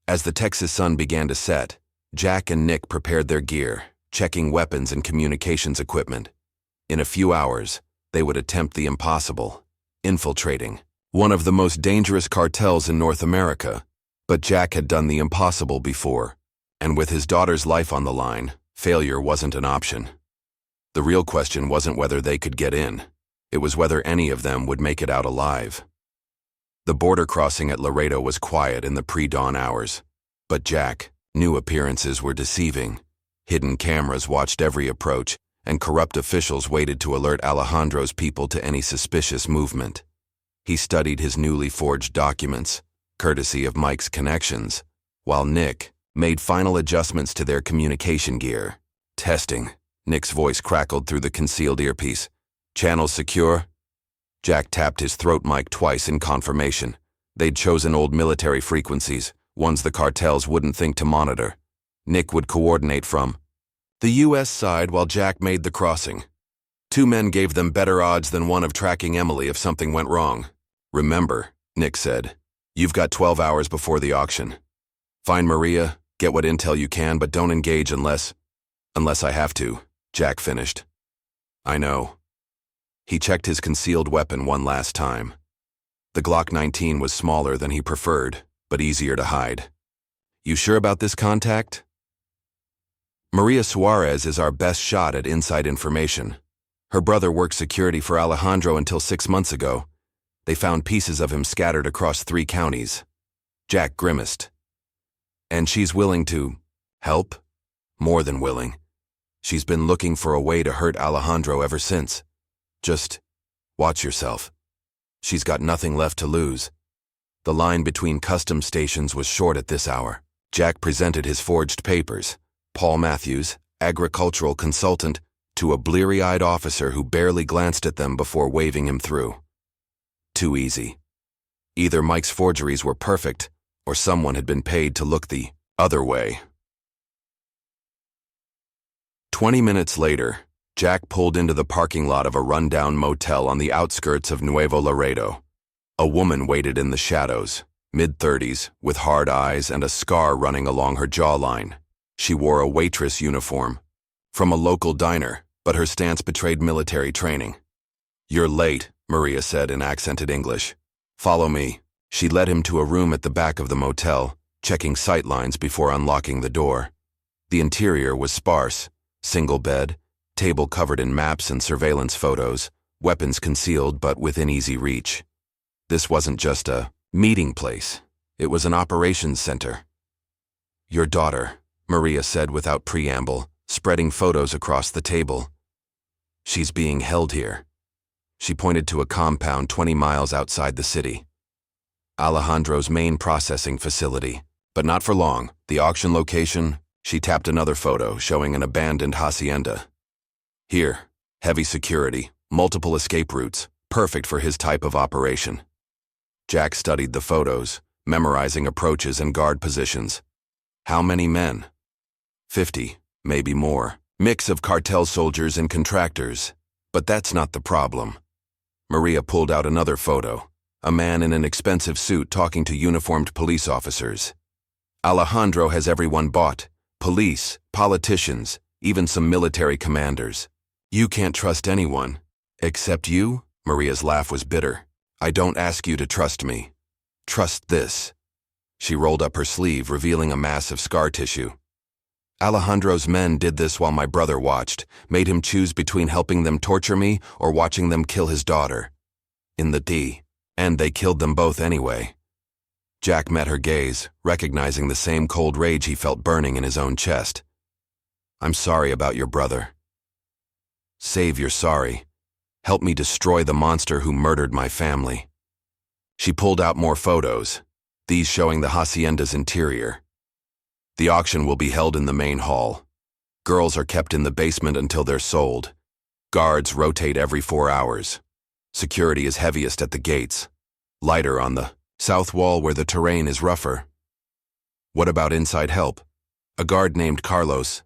As the Texas sun began to set, Jack and Nick prepared their gear, checking weapons and communications equipment. In a few hours, they would attempt the impossible, infiltrating one of the most dangerous cartels in North America. But Jack had done the impossible before, and with his daughter's life on the line, failure wasn't an option. The real question wasn't whether they could get in. It was whether any of them would make it out alive. The border crossing at Laredo was quiet in the pre-dawn hours. But Jack, new appearances were deceiving. Hidden cameras watched every approach, and corrupt officials waited to alert Alejandro's people to any suspicious movement. He studied his newly forged documents, courtesy of Mike's connections, while Nick made final adjustments to their communication gear. Testing. Nick's voice crackled through the concealed earpiece. Channels secure? Jack tapped his throat mic twice in confirmation. They'd chosen old military frequencies, ones the cartels wouldn't think to monitor. Nick would coordinate from the U.S. side while Jack made the crossing. 2 men gave them better odds than one of tracking Emily if something went wrong. Remember, Nick said, you've got 12 hours before the auction. Find Maria, get what intel you can, but don't engage unless I have to, Jack finished. I know. He checked his concealed weapon one last time. The Glock 19 was smaller than he preferred, but easier to hide. You sure about this contact? Maria Suarez is our best shot at inside information. Her brother worked security for Alejandro until 6 months ago. They found pieces of him scattered across 3 counties. Jack grimaced. And she's willing to help? More than willing. She's been looking for a way to hurt Alejandro ever since. Just watch yourself. She's got nothing left to lose. The line between customs stations was short at this hour. Jack presented his forged papers, Paul Matthews, agricultural consultant, to a bleary-eyed officer who barely glanced at them before waving him through. Too easy. Either Mike's forgeries were perfect, or someone had been paid to look the other way. 20 minutes later, Jack pulled into the parking lot of a rundown motel on the outskirts of Nuevo Laredo. A woman waited in the shadows, mid-30s, with hard eyes and a scar running along her jawline. She wore a waitress uniform, from a local diner, but her stance betrayed military training. You're late, Maria said in accented English. Follow me. She led him to a room at the back of the motel, checking sight lines before unlocking the door. The interior was sparse, single bed, table covered in maps and surveillance photos, weapons concealed but within easy reach. This wasn't just a meeting place. It was an operations center. Your daughter, Maria said without preamble, spreading photos across the table. She's being held here. She pointed to a compound 20 miles outside the city. Alejandro's main processing facility, but not for long. The auction location, she tapped another photo showing an abandoned hacienda. Here, heavy security, multiple escape routes, perfect for his type of operation. Jack studied the photos, memorizing approaches and guard positions. How many men? 50, maybe more. Mix of cartel soldiers and contractors. But that's not the problem. Maria pulled out another photo, a man in an expensive suit talking to uniformed police officers. Alejandro has everyone bought: police, politicians, even some military commanders. You can't trust anyone. Except you? Maria's laugh was bitter. I don't ask you to trust me. Trust this. She rolled up her sleeve, revealing a mass of scar tissue. Alejandro's men did this while my brother watched, made him choose between helping them torture me or watching them kill his daughter. In the D. And they killed them both anyway. Jack met her gaze, recognizing the same cold rage he felt burning in his own chest. I'm sorry about your brother. Save your sorry. Help me destroy the monster who murdered my family. She pulled out more photos, these showing the hacienda's interior. The auction will be held in the main hall. Girls are kept in the basement until they're sold. Guards rotate every 4 hours. Security is heaviest at the gates, lighter on the south wall where the terrain is rougher. What about inside help? A guard named Carlos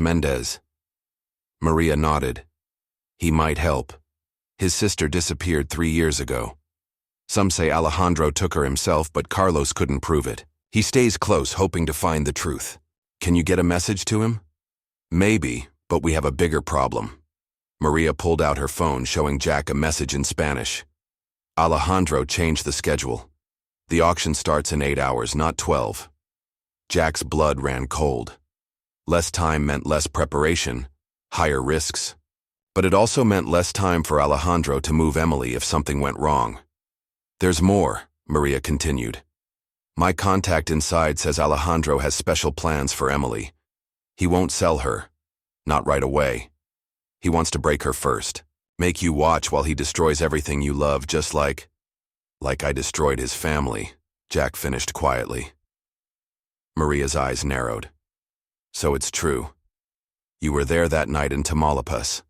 Mendez. Maria nodded. He might help. His sister disappeared 3 years ago. Some say Alejandro took her himself, but Carlos couldn't prove it. He stays close, hoping to find the truth. Can you get a message to him? Maybe, but we have a bigger problem. Maria pulled out her phone, showing Jack a message in Spanish. Alejandro changed the schedule. The auction starts in 8 hours, not 12. Jack's blood ran cold. Less time meant less preparation, higher risks. But it also meant less time for Alejandro to move Emily if something went wrong. There's more, Maria continued. My contact inside says Alejandro has special plans for Emily. He won't sell her. Not right away. He wants to break her first. Make you watch while he destroys everything you love, just like I destroyed his family, Jack finished quietly. Maria's eyes narrowed. So it's true. You were there that night in Tamaulipas.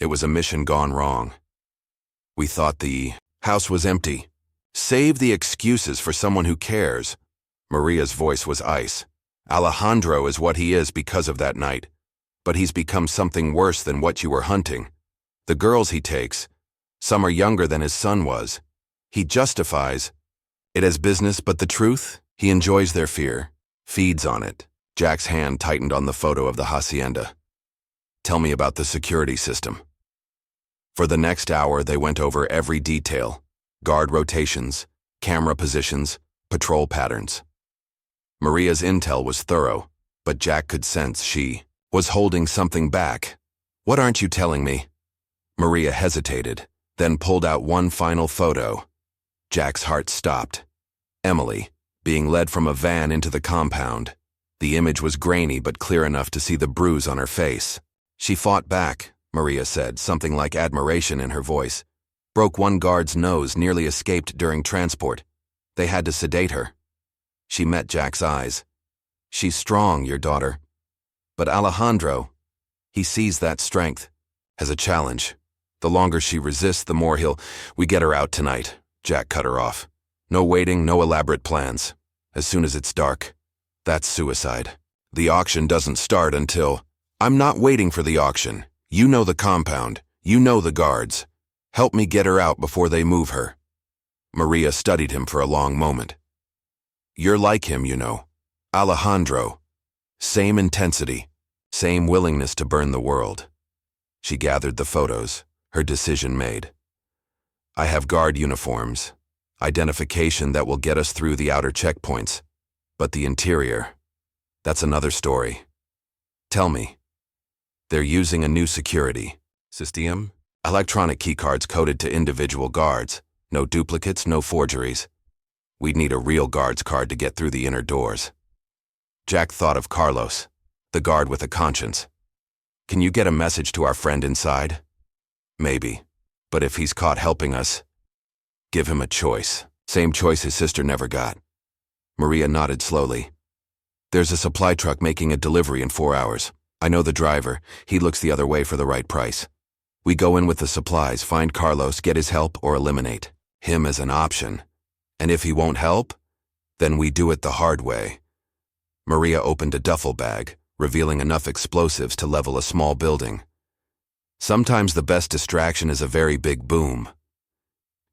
It was a mission gone wrong. We thought the house was empty. Save the excuses for someone who cares. Maria's voice was ice. Alejandro is what he is because of that night. But he's become something worse than what you were hunting. The girls he takes, some are younger than his son was. He justifies it as business, but the truth? He enjoys their fear, feeds on it. Jack's hand tightened on the photo of the hacienda. Tell me about the security system. For the next hour, they went over every detail. Guard rotations, camera positions, patrol patterns. Maria's intel was thorough, but Jack could sense she was holding something back. What aren't you telling me? Maria hesitated, then pulled out one final photo. Jack's heart stopped. Emily, being led from a van into the compound. The image was grainy but clear enough to see the bruise on her face. She fought back, Maria said, something like admiration in her voice. Broke one guard's nose, nearly escaped during transport. They had to sedate her. She met Jack's eyes. She's strong, your daughter. But Alejandro, he sees that strength as a challenge. The longer she resists, the more we get her out tonight. Jack cut her off. No waiting, no elaborate plans. As soon as it's dark. That's suicide. The auction doesn't start until... I'm not waiting for the auction. You know the compound. You know the guards. Help me get her out before they move her. Maria studied him for a long moment. You're like him, you know. Alejandro. Same intensity. Same willingness to burn the world. She gathered the photos, her decision made. I have guard uniforms. Identification that will get us through the outer checkpoints. But the interior, that's another story. Tell me. They're using a new security system. Electronic keycards coded to individual guards. No duplicates, no forgeries. We'd need a real guard's card to get through the inner doors. Jack thought of Carlos, the guard with a conscience. Can you get a message to our friend inside? Maybe. But if he's caught helping us, give him a choice. Same choice his sister never got. Maria nodded slowly. There's a supply truck making a delivery in 4 hours. I know the driver. He looks the other way for the right price. We go in with the supplies, find Carlos, get his help, or eliminate him as an option. And if he won't help, then we do it the hard way. Maria opened a duffel bag, revealing enough explosives to level a small building. Sometimes the best distraction is a very big boom.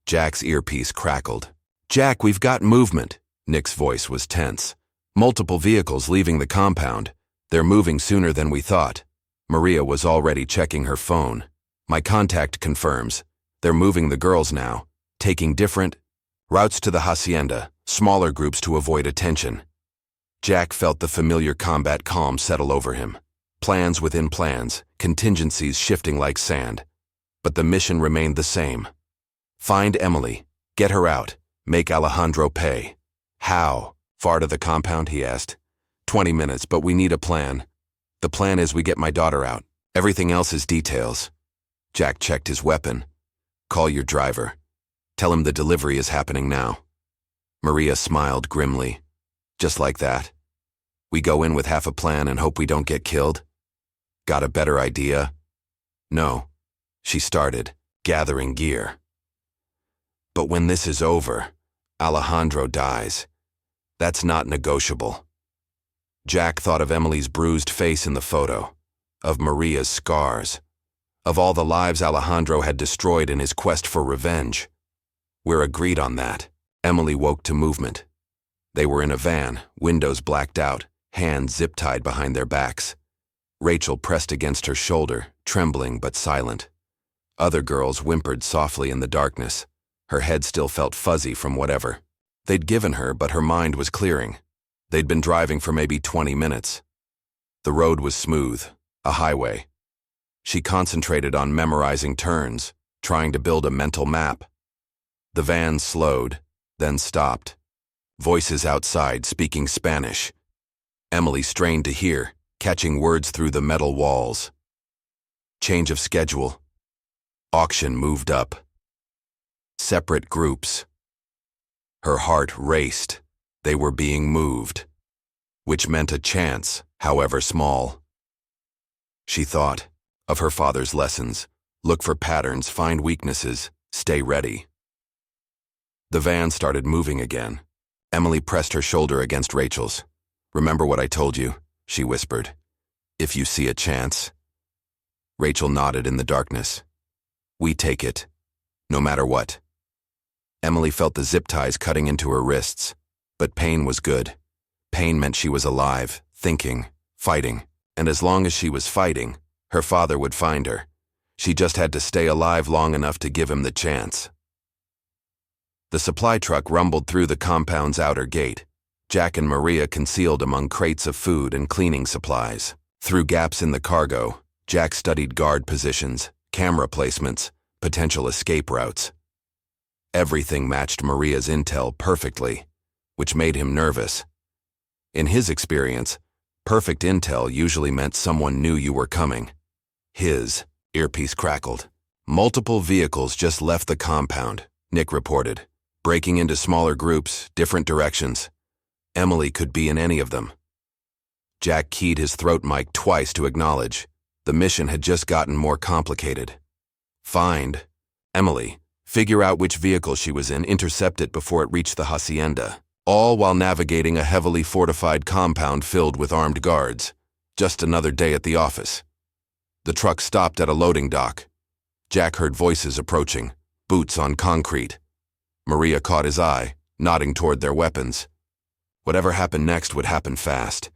Jack's earpiece crackled. "Jack, we've got movement." Nick's voice was tense. "Multiple vehicles leaving the compound. They're moving sooner than we thought." Maria was already checking her phone. "My contact confirms. They're moving the girls now, taking different routes to the hacienda, smaller groups to avoid attention." Jack felt the familiar combat calm settle over him. Plans within plans, contingencies shifting like sand. But the mission remained the same. Find Emily, get her out, make Alejandro pay. "How far to the compound?" he asked. 20 minutes, but we need a plan. The plan is we get my daughter out. Everything else is details." Jack checked his weapon. "Call your driver. Tell him the delivery is happening now." Maria smiled grimly. "Just like that? We go in with half a plan and hope we don't get killed? Got a better idea?" "No," she started, gathering gear. "But when this is over, Alejandro dies. That's not negotiable." Jack thought of Emily's bruised face in the photo, of Maria's scars, of all the lives Alejandro had destroyed in his quest for revenge. "We're agreed on that." Emily woke to movement. They were in a van, windows blacked out, hands zip-tied behind their backs. Rachel pressed against her shoulder, trembling but silent. Other girls whimpered softly in the darkness. Her head still felt fuzzy from whatever they'd given her, but her mind was clearing. They'd been driving for maybe 20 minutes. The road was smooth, a highway. She concentrated on memorizing turns, trying to build a mental map. The van slowed, then stopped. Voices outside speaking Spanish. Emily strained to hear, catching words through the metal walls. Change of schedule. Auction moved up. Separate groups. Her heart raced. They were being moved, which meant a chance, however small. She thought of her father's lessons. Look for patterns, find weaknesses, stay ready. The van started moving again. Emily pressed her shoulder against Rachel's. "Remember what I told you," she whispered. "If you see a chance." Rachel nodded in the darkness. "We take it, no matter what." Emily felt the zip ties cutting into her wrists, but pain was good. Pain meant she was alive, thinking, fighting, and as long as she was fighting, her father would find her. She just had to stay alive long enough to give him the chance. The supply truck rumbled through the compound's outer gate. Jack and Maria concealed among crates of food and cleaning supplies. Through gaps in the cargo, Jack studied guard positions, camera placements, potential escape routes. Everything matched Maria's intel perfectly, which made him nervous. In his experience, perfect intel usually meant someone knew you were coming. His earpiece crackled. "Multiple vehicles just left the compound," Nick reported, breaking into smaller groups, different directions. Emily could be in any of them. Jack keyed his throat mic twice to acknowledge. The mission had just gotten more complicated. Find Emily. Figure out which vehicle she was in, intercept it before it reached the hacienda, all while navigating a heavily fortified compound filled with armed guards. Just another day at the office. The truck stopped at a loading dock. Jack heard voices approaching, boots on concrete. Maria caught his eye, nodding toward their weapons. Whatever happened next would happen fast.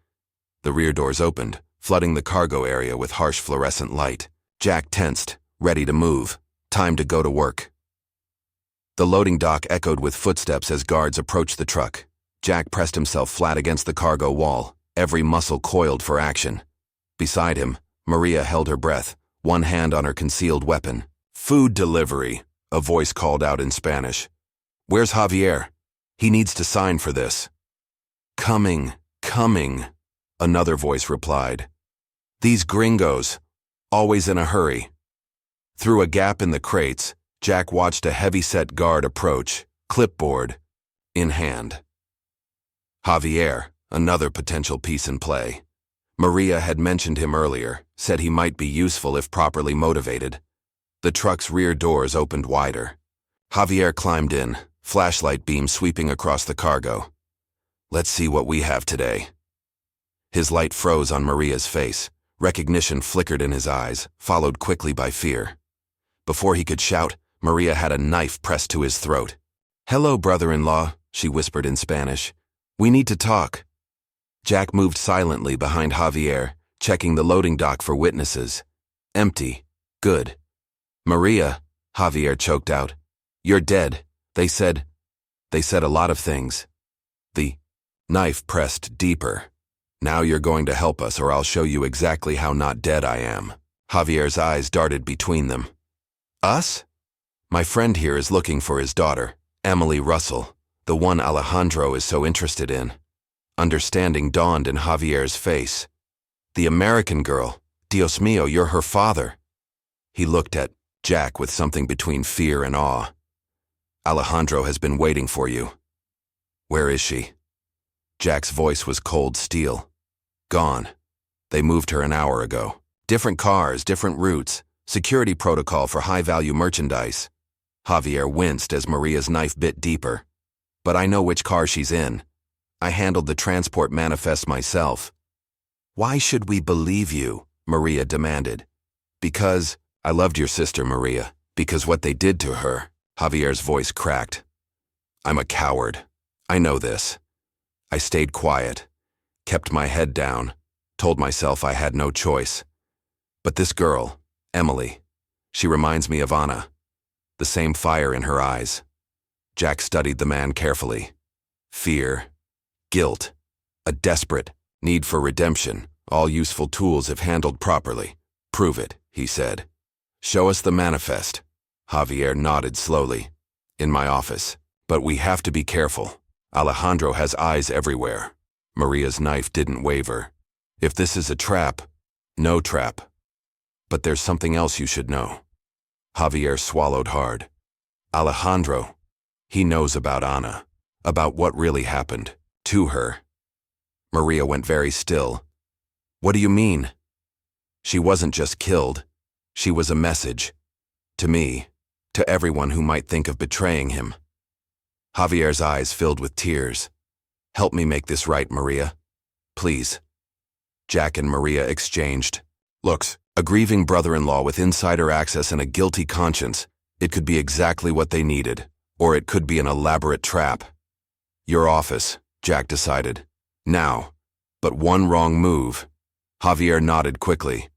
The rear doors opened, flooding the cargo area with harsh fluorescent light. Jack tensed, ready to move. Time to go to work. The loading dock echoed with footsteps as guards approached the truck. Jack pressed himself flat against the cargo wall, every muscle coiled for action. Beside him, Maria held her breath, one hand on her concealed weapon. "Food delivery," a voice called out in Spanish. "Where's Javier? He needs to sign for this." "Coming, coming," another voice replied. "These gringos, always in a hurry." Through a gap in the crates, Jack watched a heavy-set guard approach, clipboard in hand. Javier, another potential piece in play. Maria had mentioned him earlier, said he might be useful if properly motivated. The truck's rear doors opened wider. Javier climbed in, flashlight beam sweeping across the cargo. "Let's see what we have today." His light froze on Maria's face. Recognition flickered in his eyes, followed quickly by fear. Before he could shout, Maria had a knife pressed to his throat. "Hello, brother-in-law," she whispered in Spanish. "We need to talk." Jack moved silently behind Javier, checking the loading dock for witnesses. Empty. Good. "Maria," Javier choked out. "You're dead. They said a lot of things." The knife pressed deeper. "Now you're going to help us or I'll show you exactly how not dead I am." Javier's eyes darted between them. "Us?" "My friend here is looking for his daughter, Emily Russell, the one Alejandro is so interested in." Understanding dawned in Javier's face. "The American girl. Dios mío, you're her father." He looked at Jack with something between fear and awe. "Alejandro has been waiting for you." "Where is she?" Jack's voice was cold steel. "Gone. They moved her an hour ago. Different cars, different routes, security protocol for high-value merchandise." Javier winced as Maria's knife bit deeper. "But I know which car she's in. I handled the transport manifest myself." "Why should we believe you?" Maria demanded. "Because I loved your sister, Maria. Because what they did to her." Javier's voice cracked. "I'm a coward. I know this. I stayed quiet, kept my head down, told myself I had no choice. But this girl, Emily, she reminds me of Anna. The same fire in her eyes." Jack studied the man carefully. Fear, guilt, a desperate need for redemption, all useful tools if handled properly. "Prove it," he said. "Show us the manifest." Javier nodded slowly. "In my office. But we have to be careful. Alejandro has eyes everywhere." Maria's knife didn't waver. "If this is a trap, no trap. But there's something else you should know." Javier swallowed hard. "Alejandro, he knows about Anna, about what really happened to her." Maria went very still. "What do you mean?" "She wasn't just killed. She was a message. To me, to everyone who might think of betraying him." Javier's eyes filled with tears. "Help me make this right, Maria. Please." Jack and Maria exchanged looks. A grieving brother-in-law with insider access and a guilty conscience. It could be exactly what they needed, or it could be an elaborate trap. "Your office," Jack decided. "Now. But one wrong move." Javier nodded quickly.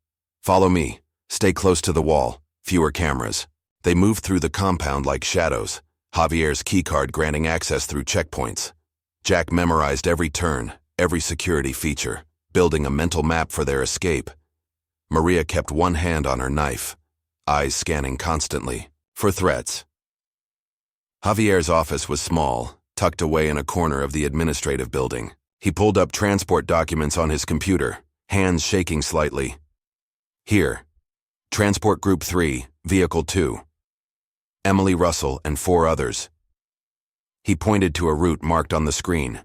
"Follow me. Stay close to the wall. Fewer cameras." They moved through the compound like shadows, Javier's keycard granting access through checkpoints. Jack memorized every turn, every security feature, building a mental map for their escape. Maria kept one hand on her knife, eyes scanning constantly for threats. Javier's office was small, tucked away in a corner of the administrative building. He pulled up transport documents on his computer, hands shaking slightly. "Here. Transport Group 3, Vehicle 2. Emily Russell and 4 others." He pointed to a route marked on the screen.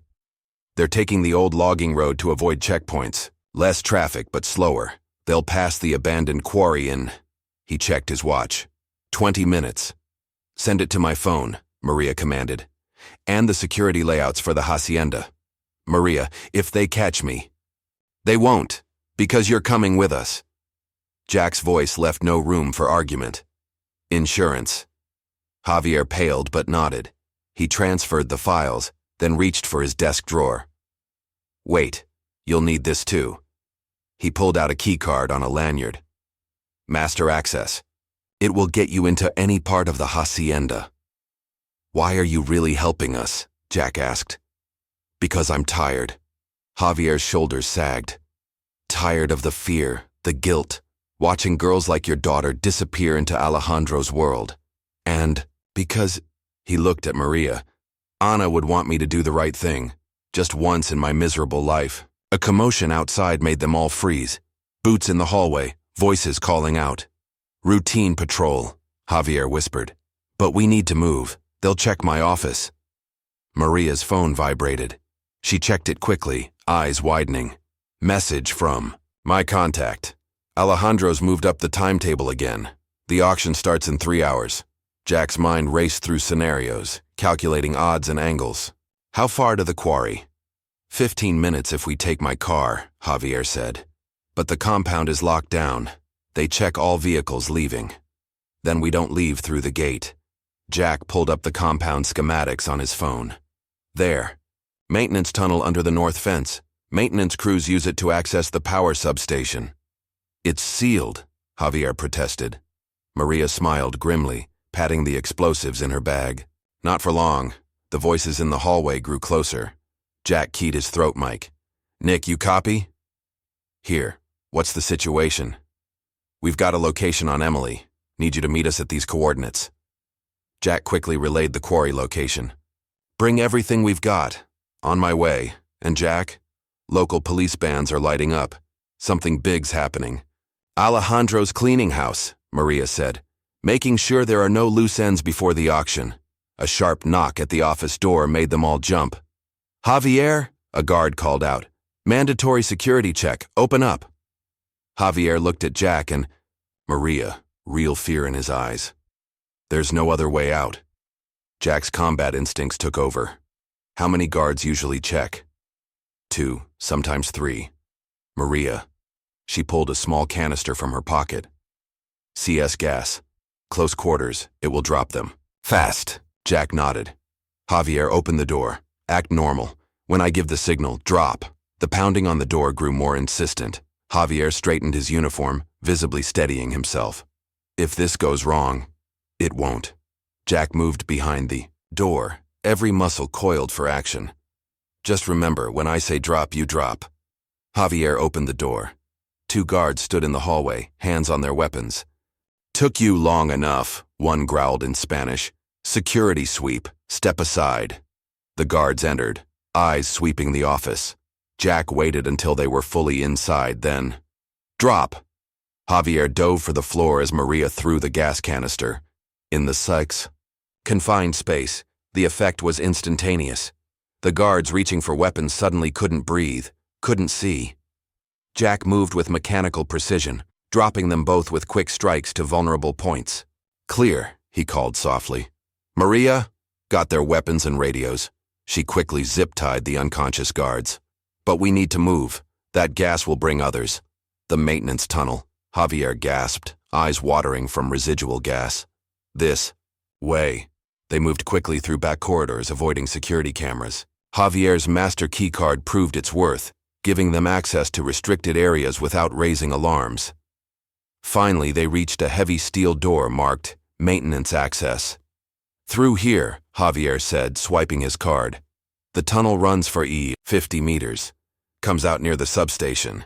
"They're taking the old logging road to avoid checkpoints. Less traffic, but slower. They'll pass the abandoned quarry in..." He checked his watch. 20 minutes. "Send it to my phone," Maria commanded. "And the security layouts for the hacienda. Maria, if they catch me..." "They won't, because you're coming with us." Jack's voice left no room for argument. "Insurance." Javier paled but nodded. He transferred the files, then reached for his desk drawer. "Wait, you'll need this too." He pulled out a keycard on a lanyard. "Master access. It will get you into any part of the hacienda." "Why are you really helping us?" Jack asked. "Because I'm tired." Javier's shoulders sagged. "Tired of the fear, the guilt, watching girls like your daughter disappear into Alejandro's world. And because," he looked at Maria, "Anna would want me to do the right thing, just once in my miserable life." A commotion outside made them all freeze. Boots in the hallway, voices calling out. "Routine patrol," Javier whispered. "But we need to move. They'll check my office." Maria's phone vibrated. She checked it quickly, eyes widening. Message from my contact. "Alejandro's moved up the timetable again. The auction starts in 3 hours." Jack's mind raced through scenarios, calculating odds and angles. "How far to the quarry?" 15 minutes if we take my car," Javier said. But the compound is locked down. They check all vehicles leaving. Then we don't leave through the gate. Jack pulled up the compound schematics on his phone. There. Maintenance tunnel under the north fence. Maintenance crews use it to access the power substation. It's sealed, Javier protested. Maria smiled grimly, patting the explosives in her bag. Not for long. The voices in the hallway grew closer. Jack keyed his throat mic. Nick, you copy? Here. What's the situation? We've got a location on Emily. Need you to meet us at these coordinates. Jack quickly relayed the quarry location. Bring everything we've got. On my way. And Jack? Local police bands are lighting up. Something big's happening. Alejandro's cleaning house, Maria said, making sure there are no loose ends before the auction. A sharp knock at the office door made them all jump. Javier, a guard called out. Mandatory security check. Open up. Javier looked at Jack and Maria, real fear in his eyes. There's no other way out. Jack's combat instincts took over. How many guards usually check? 2, sometimes 3. Maria. She pulled a small canister from her pocket. CS gas. Close quarters, it will drop them. Fast. Jack nodded. Javier, open the door. Act normal. When I give the signal, drop. The pounding on the door grew more insistent. Javier straightened his uniform, visibly steadying himself. If this goes wrong, it won't. Jack moved behind the door, every muscle coiled for action. Just remember, when I say drop, you drop. Javier opened the door. 2 guards stood in the hallway, hands on their weapons. Took you long enough, one growled in Spanish. Security sweep, step aside. The guards entered, eyes sweeping the office. Jack waited until they were fully inside, then, drop. Javier dove for the floor as Maria threw the gas canister. In the psych's confined space, the effect was instantaneous. The guards reaching for weapons suddenly couldn't breathe, couldn't see. Jack moved with mechanical precision, dropping them both with quick strikes to vulnerable points. Clear, he called softly. Maria got their weapons and radios. She quickly zip-tied the unconscious guards. But we need to move. That gas will bring others. The maintenance tunnel, Javier gasped, eyes watering from residual gas. This way. They moved quickly through back corridors, avoiding security cameras. Javier's master keycard proved its worth, giving them access to restricted areas without raising alarms. Finally, they reached a heavy steel door marked Maintenance Access. Through here, Javier said, swiping his card. The tunnel runs for 50 meters. Comes out near the substation.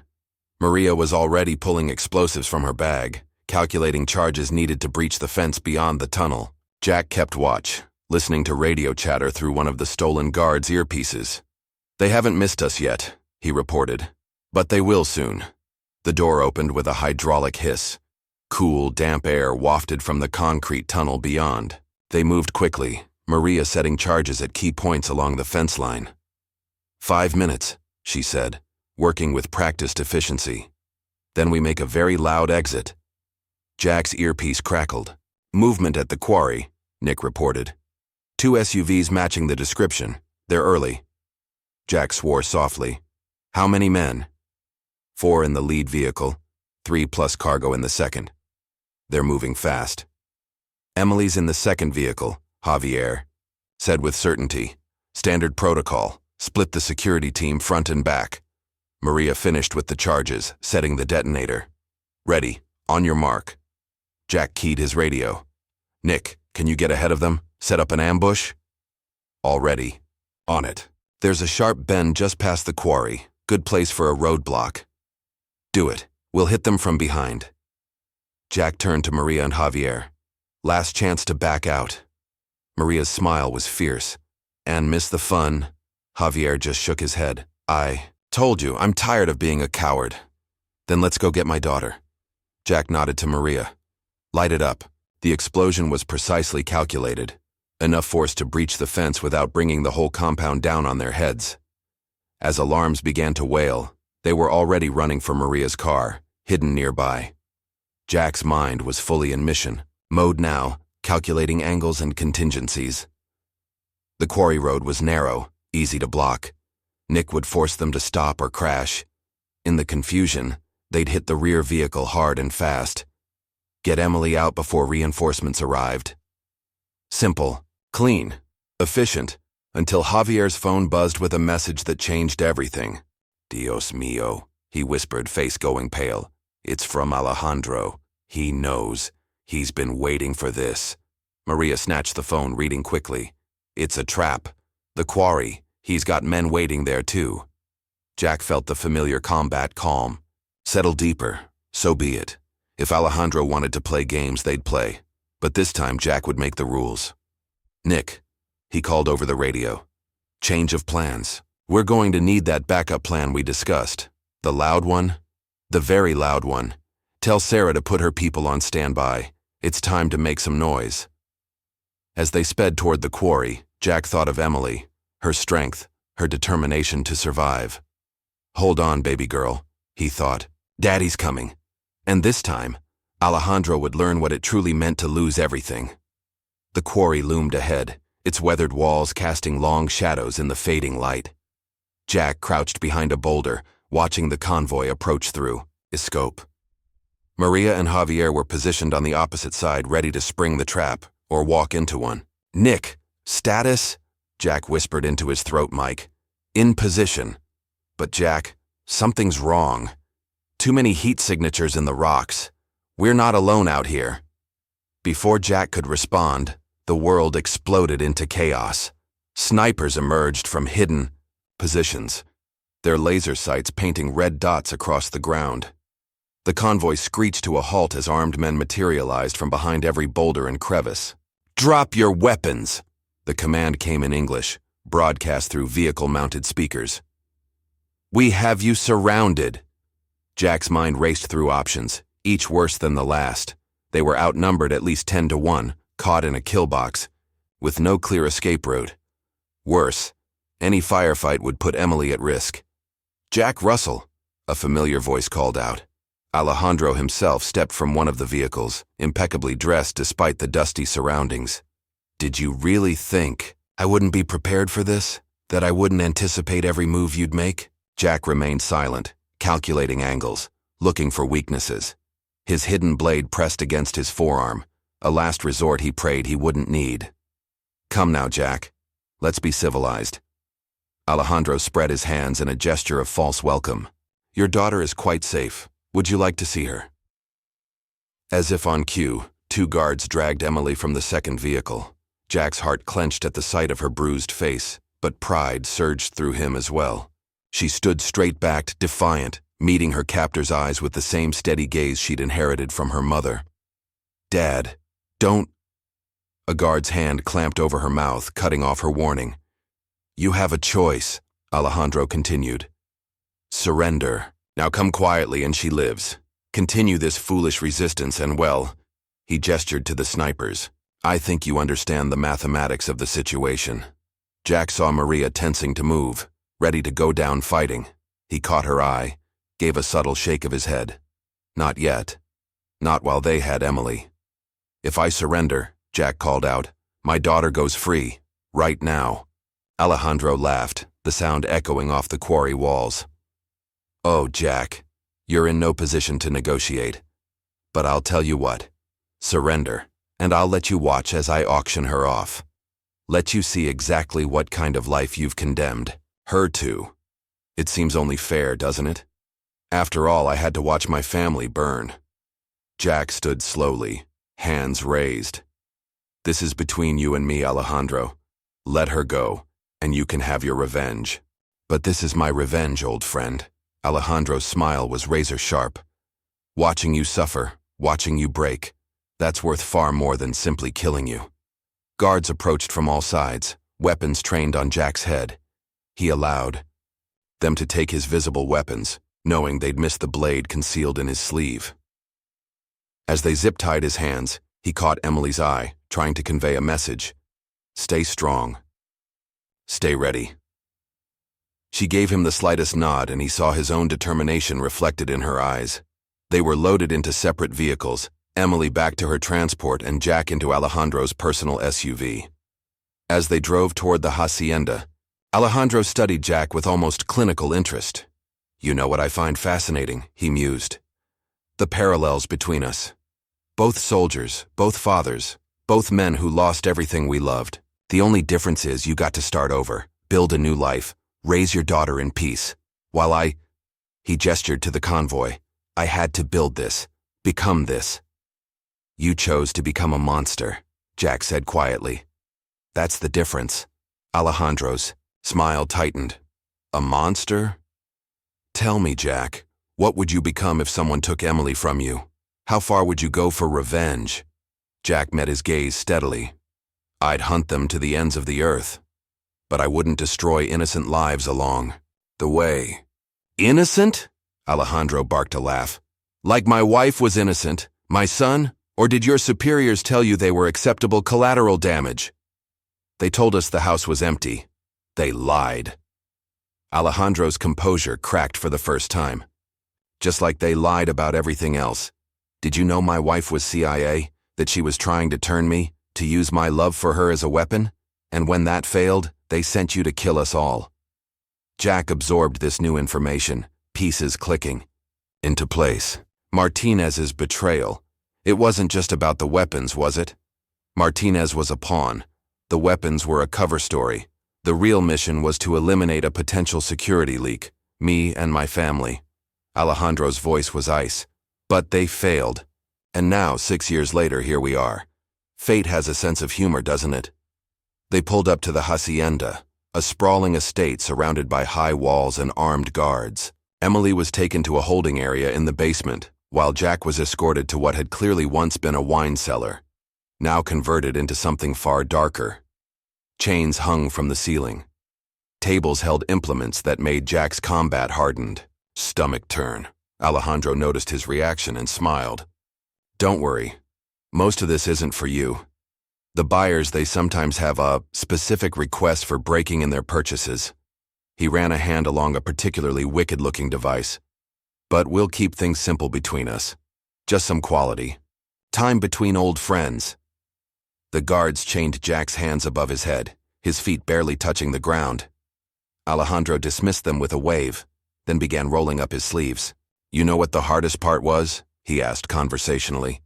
Maria was already pulling explosives from her bag, calculating charges needed to breach the fence beyond the tunnel. Jack kept watch, listening to radio chatter through one of the stolen guards' earpieces. They haven't missed us yet, he reported. But they will soon. The door opened with a hydraulic hiss. Cool, damp air wafted from the concrete tunnel beyond. They moved quickly, Maria setting charges at key points along the fence line. 5 minutes, she said, working with practiced efficiency. Then we make a very loud exit. Jack's earpiece crackled. Movement at the quarry, Nick reported. 2 SUVs matching the description. They're early. Jack swore softly. How many men? 4 in the lead vehicle, 3 plus cargo in the second. They're moving fast. Emily's in the second vehicle, Javier said with certainty. Standard protocol, split the security team front and back. Maria finished with the charges, setting the detonator. Ready, on your mark. Jack keyed his radio. Nick, can you get ahead of them? Set up an ambush? All ready. On it. There's a sharp bend just past the quarry. Good place for a roadblock. Do it. We'll hit them from behind. Jack turned to Maria and Javier. Last chance to back out. Maria's smile was fierce. And miss the fun? Javier just shook his head. I told you, I'm tired of being a coward. Then let's go get my daughter. Jack nodded to Maria. Light it up. The explosion was precisely calculated. Enough force to breach the fence without bringing the whole compound down on their heads. As alarms began to wail, they were already running for Maria's car, hidden nearby. Jack's mind was fully in mission mode now, calculating angles and contingencies. The quarry road was narrow, easy to block. Nick would force them to stop or crash. In the confusion, They'd hit the rear vehicle hard and fast. Get Emily out before reinforcements arrived. Simple, clean, efficient, until Javier's phone buzzed with a message that changed everything. Dios mío, he whispered, face going pale. It's from Alejandro. He knows. He's been waiting for this. Maria snatched the phone, reading quickly. It's a trap. The quarry. He's got men waiting there too. Jack felt the familiar combat calm. Settle deeper. So be it. If Alejandro wanted to play games, they'd play. But this time Jack would make the rules. Nick, he called over the radio. Change of plans. We're going to need that backup plan we discussed. The loud one? The very loud one. Tell Sarah to put her people on standby. It's time to make some noise. As they sped toward the quarry, Jack thought of Emily, her strength, her determination to survive. Hold on, baby girl, he thought. Daddy's coming. And this time, Alejandro would learn what it truly meant to lose everything. The quarry loomed ahead, its weathered walls casting long shadows in the fading light. Jack crouched behind a boulder, watching the convoy approach through his scope. Maria and Javier were positioned on the opposite side, ready to spring the trap or walk into one. Nick, status? Jack whispered into his throat mic. In position. But Jack, something's wrong. Too many heat signatures in the rocks. We're not alone out here. Before Jack could respond, the world exploded into chaos. Snipers emerged from hidden positions, their laser sights painting red dots across the ground. The convoy screeched to a halt as armed men materialized from behind every boulder and crevice. Drop your weapons! The command came in English, broadcast through vehicle-mounted speakers. We have you surrounded. Jack's mind raced through options, each worse than the last. They were outnumbered at least 10-1, caught in a kill box, with no clear escape route. Worse, any firefight would put Emily at risk. Jack Russell, a familiar voice called out. Alejandro himself stepped from one of the vehicles, impeccably dressed despite the dusty surroundings. Did you really think I wouldn't be prepared for this? That I wouldn't anticipate every move you'd make? Jack remained silent, calculating angles, looking for weaknesses. His hidden blade pressed against his forearm, a last resort he prayed he wouldn't need. Come now, Jack. Let's be civilized. Alejandro spread his hands in a gesture of false welcome. Your daughter is quite safe. Would you like to see her? As if on cue, 2 guards dragged Emily from the second vehicle. Jack's heart clenched at the sight of her bruised face, but pride surged through him as well. She stood straight-backed, defiant, meeting her captor's eyes with the same steady gaze she'd inherited from her mother. Dad, don't... A guard's hand clamped over her mouth, cutting off her warning. You have a choice, Alejandro continued. Surrender. Now come quietly and she lives. Continue this foolish resistance and, well, he gestured to the snipers. I think you understand the mathematics of the situation. Jack saw Maria tensing to move, ready to go down fighting. He caught her eye, gave a subtle shake of his head. Not yet. Not while they had Emily. If I surrender, Jack called out, my daughter goes free, right now. Alejandro laughed, the sound echoing off the quarry walls. Oh, Jack, you're in no position to negotiate. But I'll tell you what. Surrender, and I'll let you watch as I auction her off. Let you see exactly what kind of life you've condemned her to. It seems only fair, doesn't it? After all, I had to watch my family burn. Jack stood slowly, hands raised. This is between you and me, Alejandro. Let her go, and you can have your revenge. But this is my revenge, old friend. Alejandro's smile was razor-sharp. Watching you suffer, watching you break, that's worth far more than simply killing you. Guards approached from all sides, weapons trained on Jack's head. He allowed them to take his visible weapons, knowing they'd miss the blade concealed in his sleeve. As they zip-tied his hands, he caught Emily's eye, trying to convey a message. Stay strong. Stay ready. She gave him the slightest nod, and he saw his own determination reflected in her eyes. They were loaded into separate vehicles, Emily back to her transport and Jack into Alejandro's personal SUV. As they drove toward the hacienda, Alejandro studied Jack with almost clinical interest. You know what I find fascinating, he mused. The parallels between us. Both soldiers, both fathers, both men who lost everything we loved. The only difference is you got to start over, build a new life, raise your daughter in peace. While he gestured to the convoy, I had to build this, become this. You chose to become a monster, Jack said quietly. That's the difference. Alejandro's smile tightened. A monster? Tell me, Jack, what would you become if someone took Emily from you? How far would you go for revenge? Jack met his gaze steadily. I'd hunt them to the ends of the earth. But I wouldn't destroy innocent lives along the way. Innocent? Alejandro barked a laugh. Like my wife was innocent, my son? Or did your superiors tell you they were acceptable collateral damage? They told us the house was empty. They lied. Alejandro's composure cracked for the first time. Just like they lied about everything else. Did you know my wife was CIA? That she was trying to turn me, to use my love for her as a weapon? And when that failed, they sent you to kill us all. Jack absorbed this new information, pieces clicking into place. Martinez's betrayal. It wasn't just about the weapons, was it? Martinez was a pawn. The weapons were a cover story. The real mission was to eliminate a potential security leak, me and my family. Alejandro's voice was ice. But they failed. And now, 6 years later, here we are. Fate has a sense of humor, doesn't it? They pulled up to the hacienda, a sprawling estate surrounded by high walls and armed guards. Emily was taken to a holding area in the basement, while Jack was escorted to what had clearly once been a wine cellar, now converted into something far darker. Chains hung from the ceiling. Tables held implements that made Jack's combat hardened. Stomach turn. Alejandro noticed his reaction and smiled. Don't worry. Most of this isn't for you. The buyers, they sometimes have a specific request for breaking in their purchases. He ran a hand along a particularly wicked-looking device. But we'll keep things simple between us. Just some quality. Time between old friends. The guards chained Jack's hands above his head, his feet barely touching the ground. Alejandro dismissed them with a wave, then began rolling up his sleeves. You know what the hardest part was? He asked conversationally.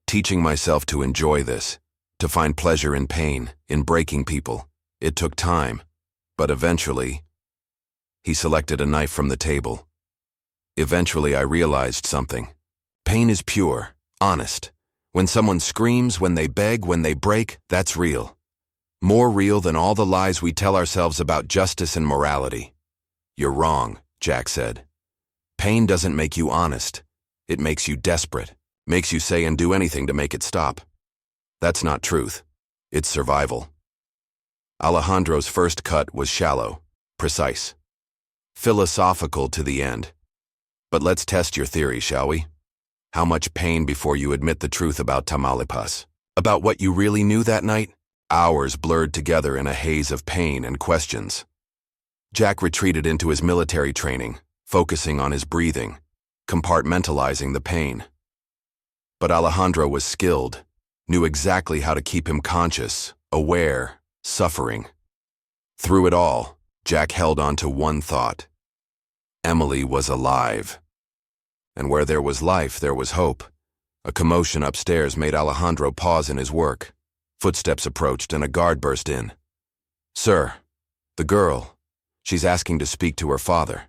Teaching myself to enjoy this, to find pleasure in pain, in breaking people. It took time, but eventually... He selected a knife from the table. Eventually I realized something. Pain is pure, honest. When someone screams, when they beg, when they break, that's real. More real than all the lies we tell ourselves about justice and morality. You're wrong, Jack said. Pain doesn't make you honest. It makes you desperate. Makes you say and do anything to make it stop. That's not truth. It's survival. Alejandro's first cut was shallow, precise. Philosophical to the end. But let's test your theory, shall we? How much pain before you admit the truth about Tamaulipas? About what you really knew that night? Hours blurred together in a haze of pain and questions. Jack retreated into his military training, focusing on his breathing, compartmentalizing the pain. But Alejandro was skilled, knew exactly how to keep him conscious, aware, suffering. Through it all, Jack held on to one thought. Emily was alive. And where there was life, there was hope. A commotion upstairs made Alejandro pause in his work. Footsteps approached and a guard burst in. Sir, the girl. She's asking to speak to her father.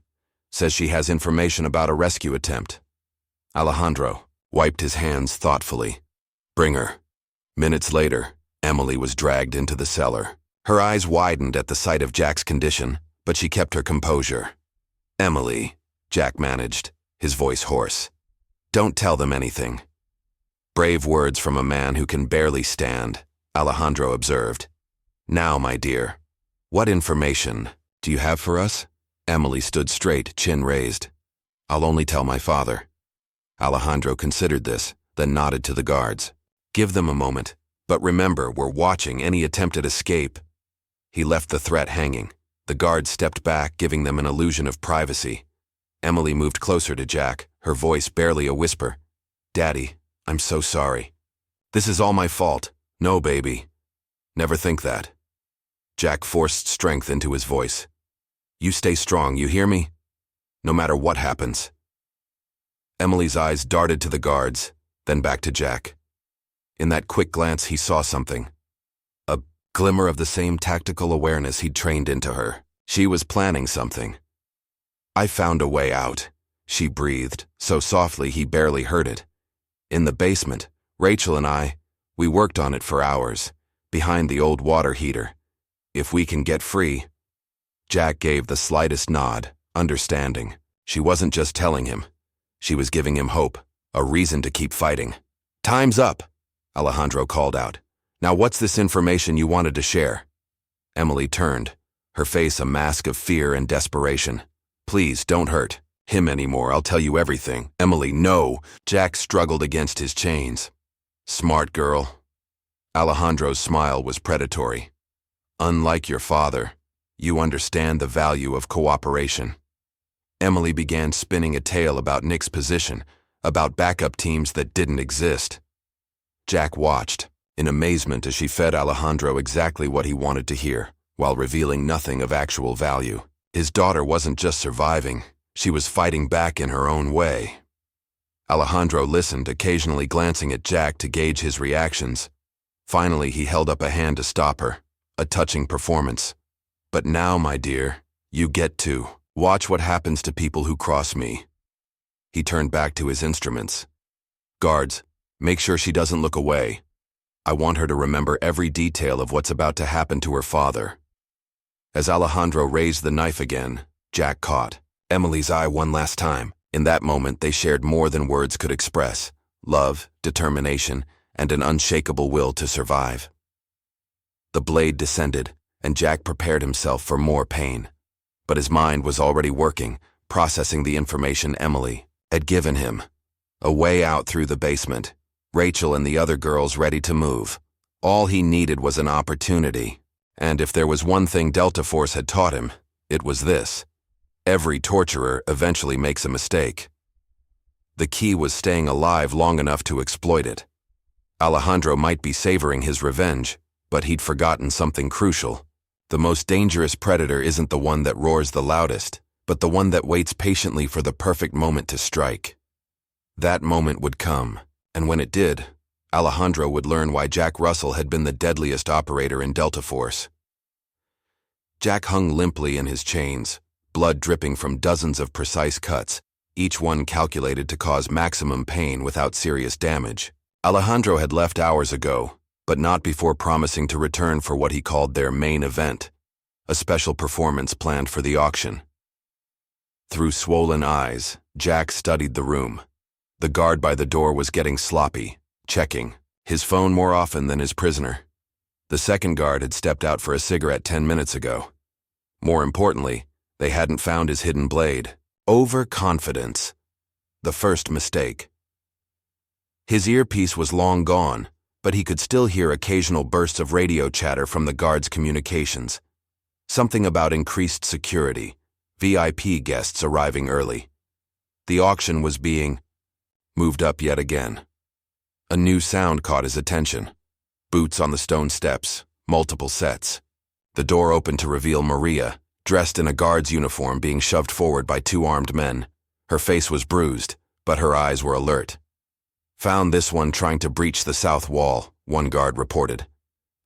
Says she has information about a rescue attempt. Alejandro wiped his hands thoughtfully. Bring her. Minutes later, Emily was dragged into the cellar. Her eyes widened at the sight of Jack's condition, but she kept her composure. Emily, Jack managed, his voice hoarse. Don't tell them anything. Brave words from a man who can barely stand, Alejandro observed. Now, my dear, what information do you have for us? Emily stood straight, chin raised. I'll only tell my father. Alejandro considered this, then nodded to the guards. Give them a moment, but remember, we're watching any attempt at escape. He left the threat hanging. The guards stepped back, giving them an illusion of privacy. Emily moved closer to Jack, her voice barely a whisper. Daddy, I'm so sorry. This is all my fault. No, baby. Never think that. Jack forced strength into his voice. You stay strong, you hear me? no matter what happens. Emily's eyes darted to the guards, then back to Jack. In that quick glance, he saw something. A glimmer of the same tactical awareness he'd trained into her. She was planning something. "I found a way out," she breathed, so softly he barely heard it. "In the basement, Rachel and we worked on it for hours, behind the old water heater. If we can get free." Jack gave the slightest nod, understanding. She wasn't just telling him. She was giving him hope, a reason to keep fighting. "Time's up," Alejandro called out. "Now what's this information you wanted to share?" Emily turned, her face a mask of fear and desperation. "Please, don't hurt him anymore. I'll tell you everything." "Emily, no." Jack struggled against his chains. "Smart girl." Alejandro's smile was predatory. "Unlike your father, you understand the value of cooperation." Emily began spinning a tale about Nick's position, about backup teams that didn't exist. Jack watched, in amazement as she fed Alejandro exactly what he wanted to hear, while revealing nothing of actual value. His daughter wasn't just surviving, she was fighting back in her own way. Alejandro listened, occasionally glancing at Jack to gauge his reactions. Finally, he held up a hand to stop her, a touching performance. "But now, my dear, you get to watch what happens to people who cross me." He turned back to his instruments. "Guards, make sure she doesn't look away. I want her to remember every detail of what's about to happen to her father." As Alejandro raised the knife again, Jack caught Emily's eye one last time. In that moment, they shared more than words could express: love, determination, and an unshakable will to survive. The blade descended, and Jack prepared himself for more pain. But his mind was already working, processing the information Emily had given him. A way out through the basement, Rachel and the other girls ready to move. All he needed was an opportunity. And if there was one thing Delta Force had taught him, it was this: every torturer eventually makes a mistake. The key was staying alive long enough to exploit it. Alejandro might be savoring his revenge, but he'd forgotten something crucial. The most dangerous predator isn't the one that roars the loudest, but the one that waits patiently for the perfect moment to strike. That moment would come, and when it did, Alejandro would learn why Jack Russell had been the deadliest operator in Delta Force. Jack hung limply in his chains, blood dripping from dozens of precise cuts, each one calculated to cause maximum pain without serious damage. Alejandro had left hours ago, but not before promising to return for what he called their main event, a special performance planned for the auction. Through swollen eyes, Jack studied the room. The guard by the door was getting sloppy, checking his phone more often than his prisoner. The second guard had stepped out for a cigarette 10 minutes ago. More importantly, they hadn't found his hidden blade. Overconfidence. The first mistake. His earpiece was long gone, but he could still hear occasional bursts of radio chatter from the guard's communications. Something about increased security, VIP guests arriving early. The auction was being moved up yet again. A new sound caught his attention. Boots on the stone steps, multiple sets. The door opened to reveal Maria, dressed in a guard's uniform, being shoved forward by two armed men. Her face was bruised, but her eyes were alert. "Found this one trying to breach the south wall," one guard reported.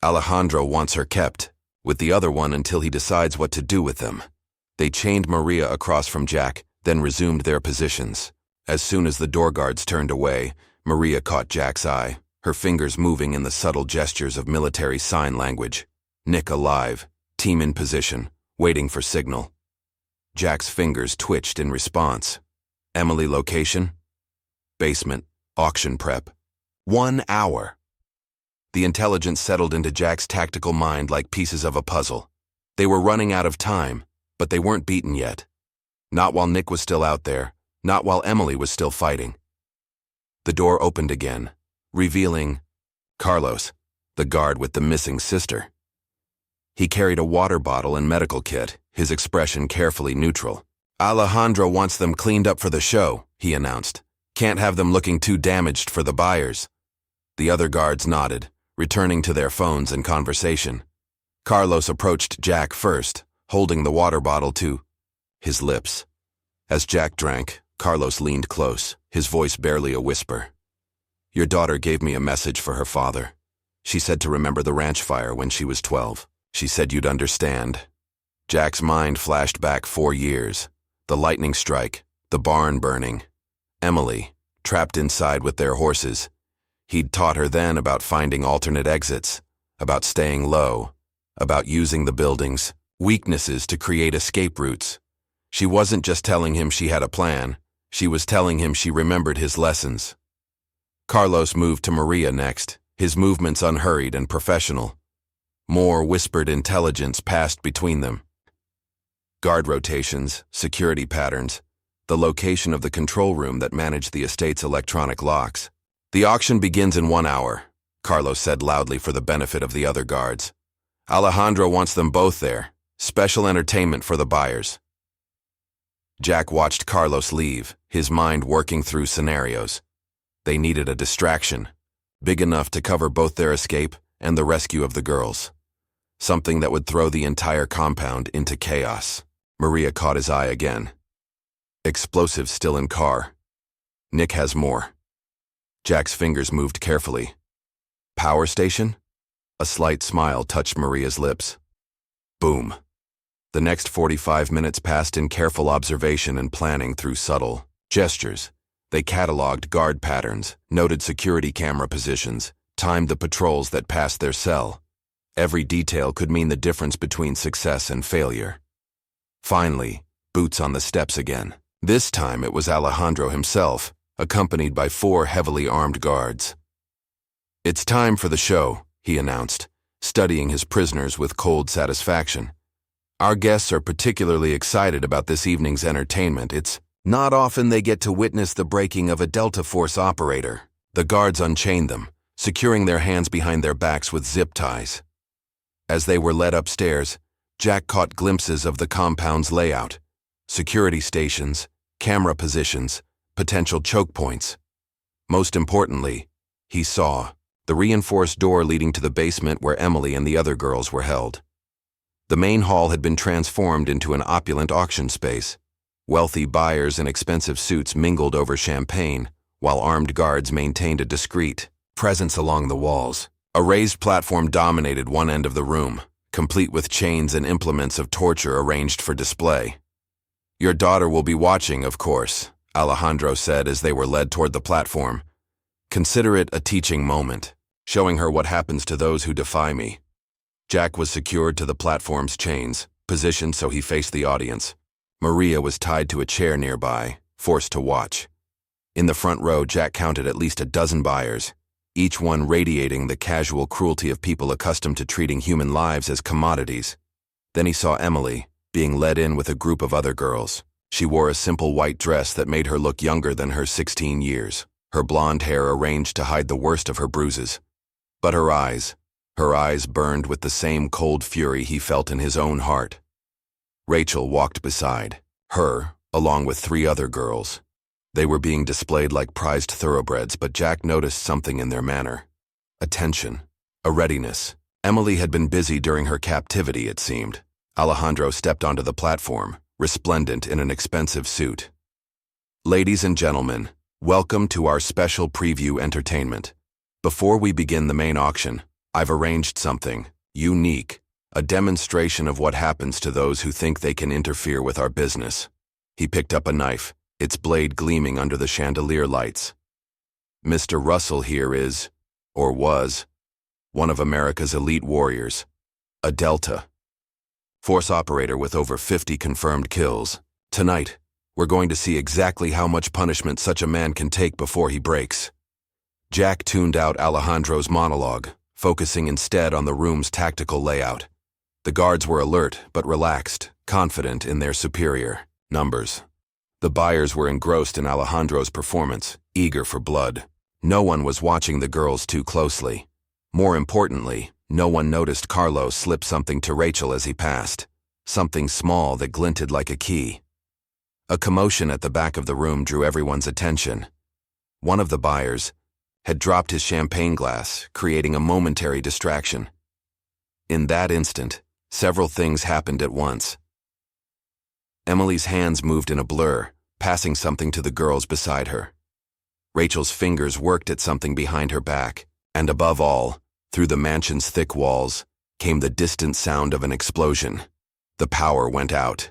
"Alejandro wants her kept, with the other one until he decides what to do with them." They chained Maria across from Jack, then resumed their positions. As soon as the door guards turned away, Maria caught Jack's eye, her fingers moving in the subtle gestures of military sign language. Nick alive, team in position, waiting for signal. Jack's fingers twitched in response. Emily location? Basement, auction prep. 1 hour. The intelligence settled into Jack's tactical mind like pieces of a puzzle. They were running out of time, but they weren't beaten yet. Not while Nick was still out there, not while Emily was still fighting. The door opened again, revealing Carlos, the guard with the missing sister. He carried a water bottle and medical kit, his expression carefully neutral. "Alejandro wants them cleaned up for the show," he announced. "Can't have them looking too damaged for the buyers." The other guards nodded, returning to their phones and conversation. Carlos approached Jack first, holding the water bottle to his lips. As Jack drank, Carlos leaned close, his voice barely a whisper. Your daughter gave me a message for her father. She said to remember the ranch fire when she was 12. She said you'd understand. Jack's mind flashed back 4 years. The lightning strike, the barn burning. Emily, trapped inside with their horses. He'd taught her then about finding alternate exits, about staying low, about using the building's weaknesses to create escape routes. She wasn't just telling him she had a plan, she was telling him she remembered his lessons. Carlos moved to Maria next, his movements unhurried and professional. More whispered intelligence passed between them. Guard rotations, security patterns, the location of the control room that managed the estate's electronic locks. The auction begins in 1 hour, Carlos said loudly for the benefit of the other guards. Alejandro wants them both there. Special entertainment for the buyers. Jack watched Carlos leave, his mind working through scenarios. They needed a distraction, big enough to cover both their escape and the rescue of the girls. Something that would throw the entire compound into chaos. Maria caught his eye again. Explosives still in car. Nick has more. Jack's fingers moved carefully. Power station? A slight smile touched Maria's lips. Boom. The next 45 minutes passed in careful observation and planning through subtle gestures. They cataloged guard patterns, noted security camera positions, timed the patrols that passed their cell. Every detail could mean the difference between success and failure. Finally, boots on the steps again. This time it was Alejandro himself, accompanied by 4 heavily armed guards. It's time for the show, he announced, studying his prisoners with cold satisfaction. Our guests are particularly excited about this evening's entertainment. It's not often they get to witness the breaking of a Delta Force operator. The guards unchained them, securing their hands behind their backs with zip ties. As they were led upstairs, Jack caught glimpses of the compound's layout. Security stations, camera positions, potential choke points. Most importantly, he saw the reinforced door leading to the basement where Emily and the other girls were held. The main hall had been transformed into an opulent auction space. Wealthy buyers in expensive suits mingled over champagne, while armed guards maintained a discreet presence along the walls. A raised platform dominated one end of the room, complete with chains and implements of torture arranged for display. Your daughter will be watching, of course, Alejandro said as they were led toward the platform. Consider it a teaching moment, showing her what happens to those who defy me. Jack was secured to the platform's chains, positioned so he faced the audience. Maria was tied to a chair nearby, forced to watch. In the front row, Jack counted at least a dozen buyers, each one radiating the casual cruelty of people accustomed to treating human lives as commodities. Then he saw Emily, being led in with a group of other girls. She wore a simple white dress that made her look younger than her 16 years, her blonde hair arranged to hide the worst of her bruises. But her eyes burned with the same cold fury he felt in his own heart. Rachel walked beside her, along with 3 other girls. They were being displayed like prized thoroughbreds, but Jack noticed something in their manner. A tension, a readiness. Emily had been busy during her captivity, it seemed. Alejandro stepped onto the platform, resplendent in an expensive suit. Ladies and gentlemen, welcome to our special preview entertainment. Before we begin the main auction, I've arranged something unique, a demonstration of what happens to those who think they can interfere with our business. He picked up a knife, its blade gleaming under the chandelier lights. Mr. Russell here is, or was, one of America's elite warriors, a Delta Force operator with over 50 confirmed kills. Tonight, we're going to see exactly how much punishment such a man can take before he breaks. Jack tuned out Alejandro's monologue, focusing instead on the room's tactical layout. The guards were alert but relaxed, confident in their superior numbers. The buyers were engrossed in Alejandro's performance, eager for blood. No one was watching the girls too closely. More importantly, no one noticed Carlos slip something to Rachel as he passed, something small that glinted like a key. A commotion at the back of the room drew everyone's attention. One of the buyers had dropped his champagne glass, creating a momentary distraction. In that instant, several things happened at once. Emily's hands moved in a blur, passing something to the girls beside her. Rachel's fingers worked at something behind her back, and above all, through the mansion's thick walls, came the distant sound of an explosion. The power went out.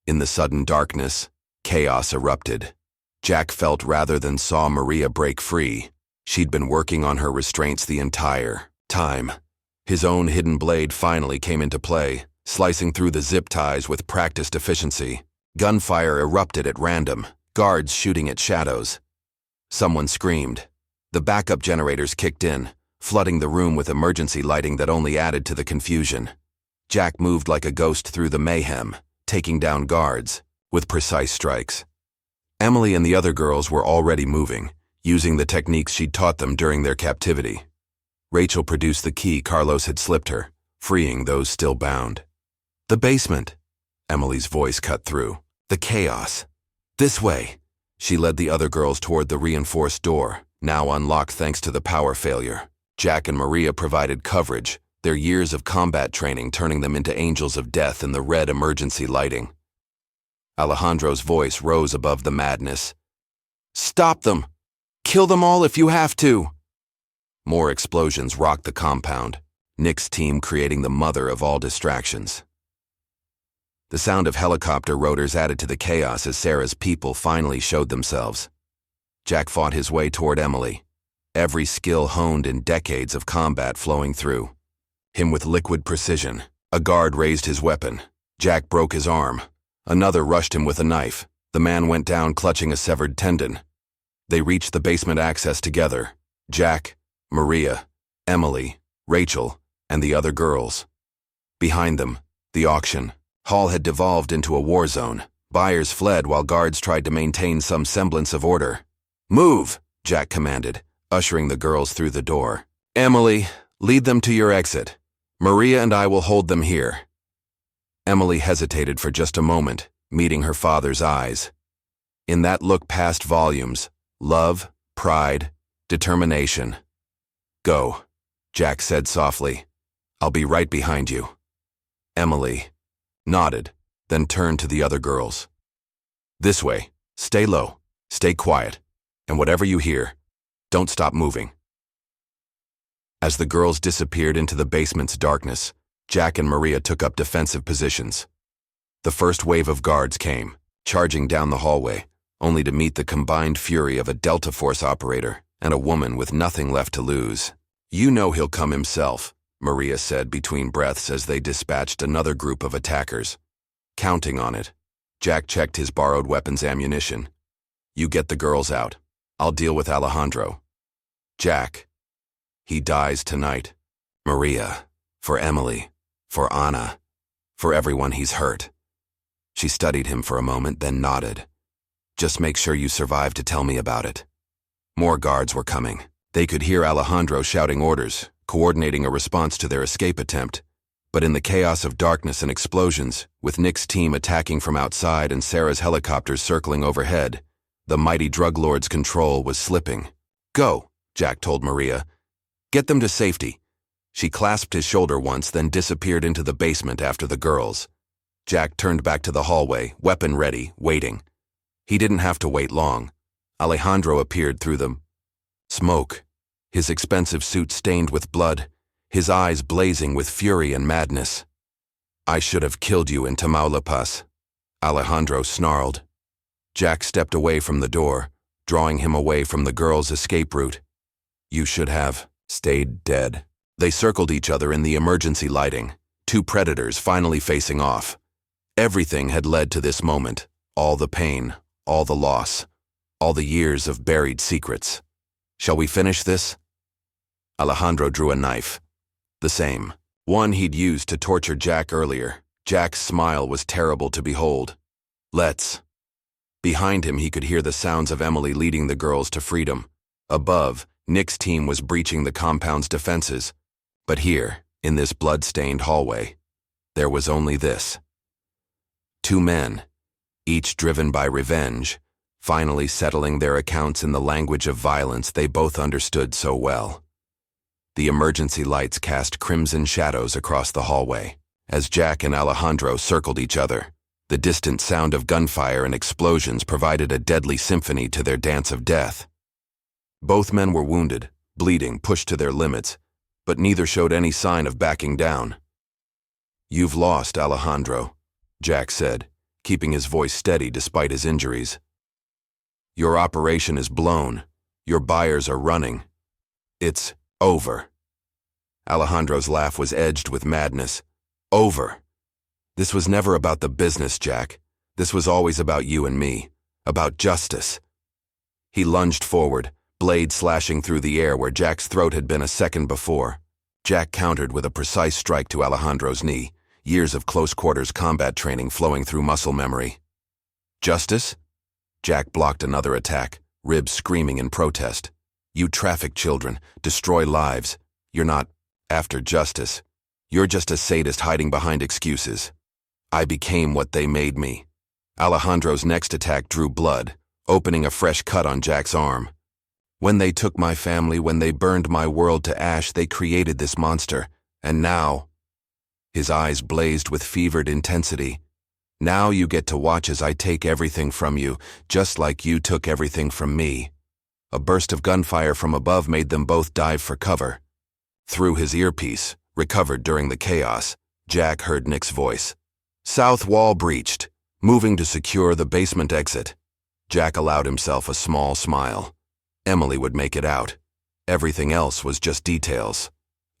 In the sudden darkness, chaos erupted. Jack felt rather than saw Maria break free. She'd been working on her restraints the entire time. His own hidden blade finally came into play, slicing through the zip ties with practiced efficiency. Gunfire erupted at random, guards shooting at shadows. Someone screamed. The backup generators kicked in, flooding the room with emergency lighting that only added to the confusion. Jack moved like a ghost through the mayhem, taking down guards, with precise strikes. Emily and the other girls were already moving, using the techniques she'd taught them during their captivity. Rachel produced the key Carlos had slipped her, freeing those still bound. "The basement," Emily's voice cut through. "The chaos. This way." She led the other girls toward the reinforced door, now unlocked thanks to the power failure. Jack and Maria provided coverage, their years of combat training turning them into angels of death in the red emergency lighting. Alejandro's voice rose above the madness. "Stop them! Kill them all if you have to!" More explosions rocked the compound, Nick's team creating the mother of all distractions. The sound of helicopter rotors added to the chaos as Sarah's people finally showed themselves. Jack fought his way toward Emily, every skill honed in decades of combat flowing through him with liquid precision. A guard raised his weapon. Jack broke his arm. Another rushed him with a knife. The man went down clutching a severed tendon. They reached the basement access together. Jack, Maria, Emily, Rachel, and the other girls. Behind them, the auction hall had devolved into a war zone. Buyers fled while guards tried to maintain some semblance of order. "Move," Jack commanded, ushering the girls through the door. "Emily, lead them to your exit. Maria and I will hold them here." Emily hesitated for just a moment, meeting her father's eyes. In that look past volumes, love, pride, determination. "Go," Jack said softly. "I'll be right behind you." Emily nodded, then turned to the other girls. "This way. Stay low. Stay quiet. And whatever you hear, don't stop moving." As the girls disappeared into the basement's darkness, Jack and Maria took up defensive positions. The first wave of guards came, charging down the hallway, only to meet the combined fury of a Delta Force operator and a woman with nothing left to lose. "You know he'll come himself," Maria said between breaths as they dispatched another group of attackers. Counting on it, Jack checked his borrowed weapons ammunition. "You get the girls out. I'll deal with Alejandro." "Jack, he dies tonight." "Maria, for Emily, for Anna, for everyone he's hurt." She studied him for a moment, then nodded. "Just make sure you survive to tell me about it." More guards were coming. They could hear Alejandro shouting orders, coordinating a response to their escape attempt. But in the chaos of darkness and explosions, with Nick's team attacking from outside and Sarah's helicopters circling overhead, the mighty drug lord's control was slipping. "Go," Jack told Maria. "Get them to safety." She clasped his shoulder once, then disappeared into the basement after the girls. Jack turned back to the hallway, weapon ready, waiting. He didn't have to wait long. Alejandro appeared through them. Smoke, his expensive suit stained with blood, his eyes blazing with fury and madness. "I should have killed you in Tamaulipas," Alejandro snarled. Jack stepped away from the door, drawing him away from the girls' escape route. "You should have stayed dead." They circled each other in the emergency lighting, two predators finally facing off. Everything had led to this moment, all the pain, all the loss, all the years of buried secrets. "Shall we finish this?" Alejandro drew a knife. The same, one he'd used to torture Jack earlier. Jack's smile was terrible to behold. "Let's." Behind him he could hear the sounds of Emily leading the girls to freedom. Above, Nick's team was breaching the compound's defenses. But here, in this blood-stained hallway, there was only this. Two men, each driven by revenge, finally settling their accounts in the language of violence they both understood so well. The emergency lights cast crimson shadows across the hallway, as Jack and Alejandro circled each other, The distant sound of gunfire and explosions provided a deadly symphony to their dance of death. Both men were wounded, bleeding, pushed to their limits, but neither showed any sign of backing down. "You've lost, Alejandro," Jack said, keeping his voice steady despite his injuries. "Your operation is blown. Your buyers are running. It's over." Alejandro's laugh was edged with madness. "Over. This was never about the business, Jack. This was always about you and me, about justice." He lunged forward, blade slashing through the air where Jack's throat had been a second before. Jack countered with a precise strike to Alejandro's knee, years of close-quarters combat training flowing through muscle memory. "Justice?" Jack blocked another attack, ribs screaming in protest. "You traffic children, destroy lives. You're not after justice. You're just a sadist hiding behind excuses. I became what they made me." Alejandro's next attack drew blood, opening a fresh cut on Jack's arm. "When they took my family, when they burned my world to ash, they created this monster. And now—" His eyes blazed with fevered intensity. "Now you get to watch as I take everything from you, just like you took everything from me." A burst of gunfire from above made them both dive for cover. Through his earpiece, recovered during the chaos, Jack heard Nick's voice. "South wall breached. Moving to secure the basement exit." Jack allowed himself a small smile. Emily would make it out. Everything else was just details.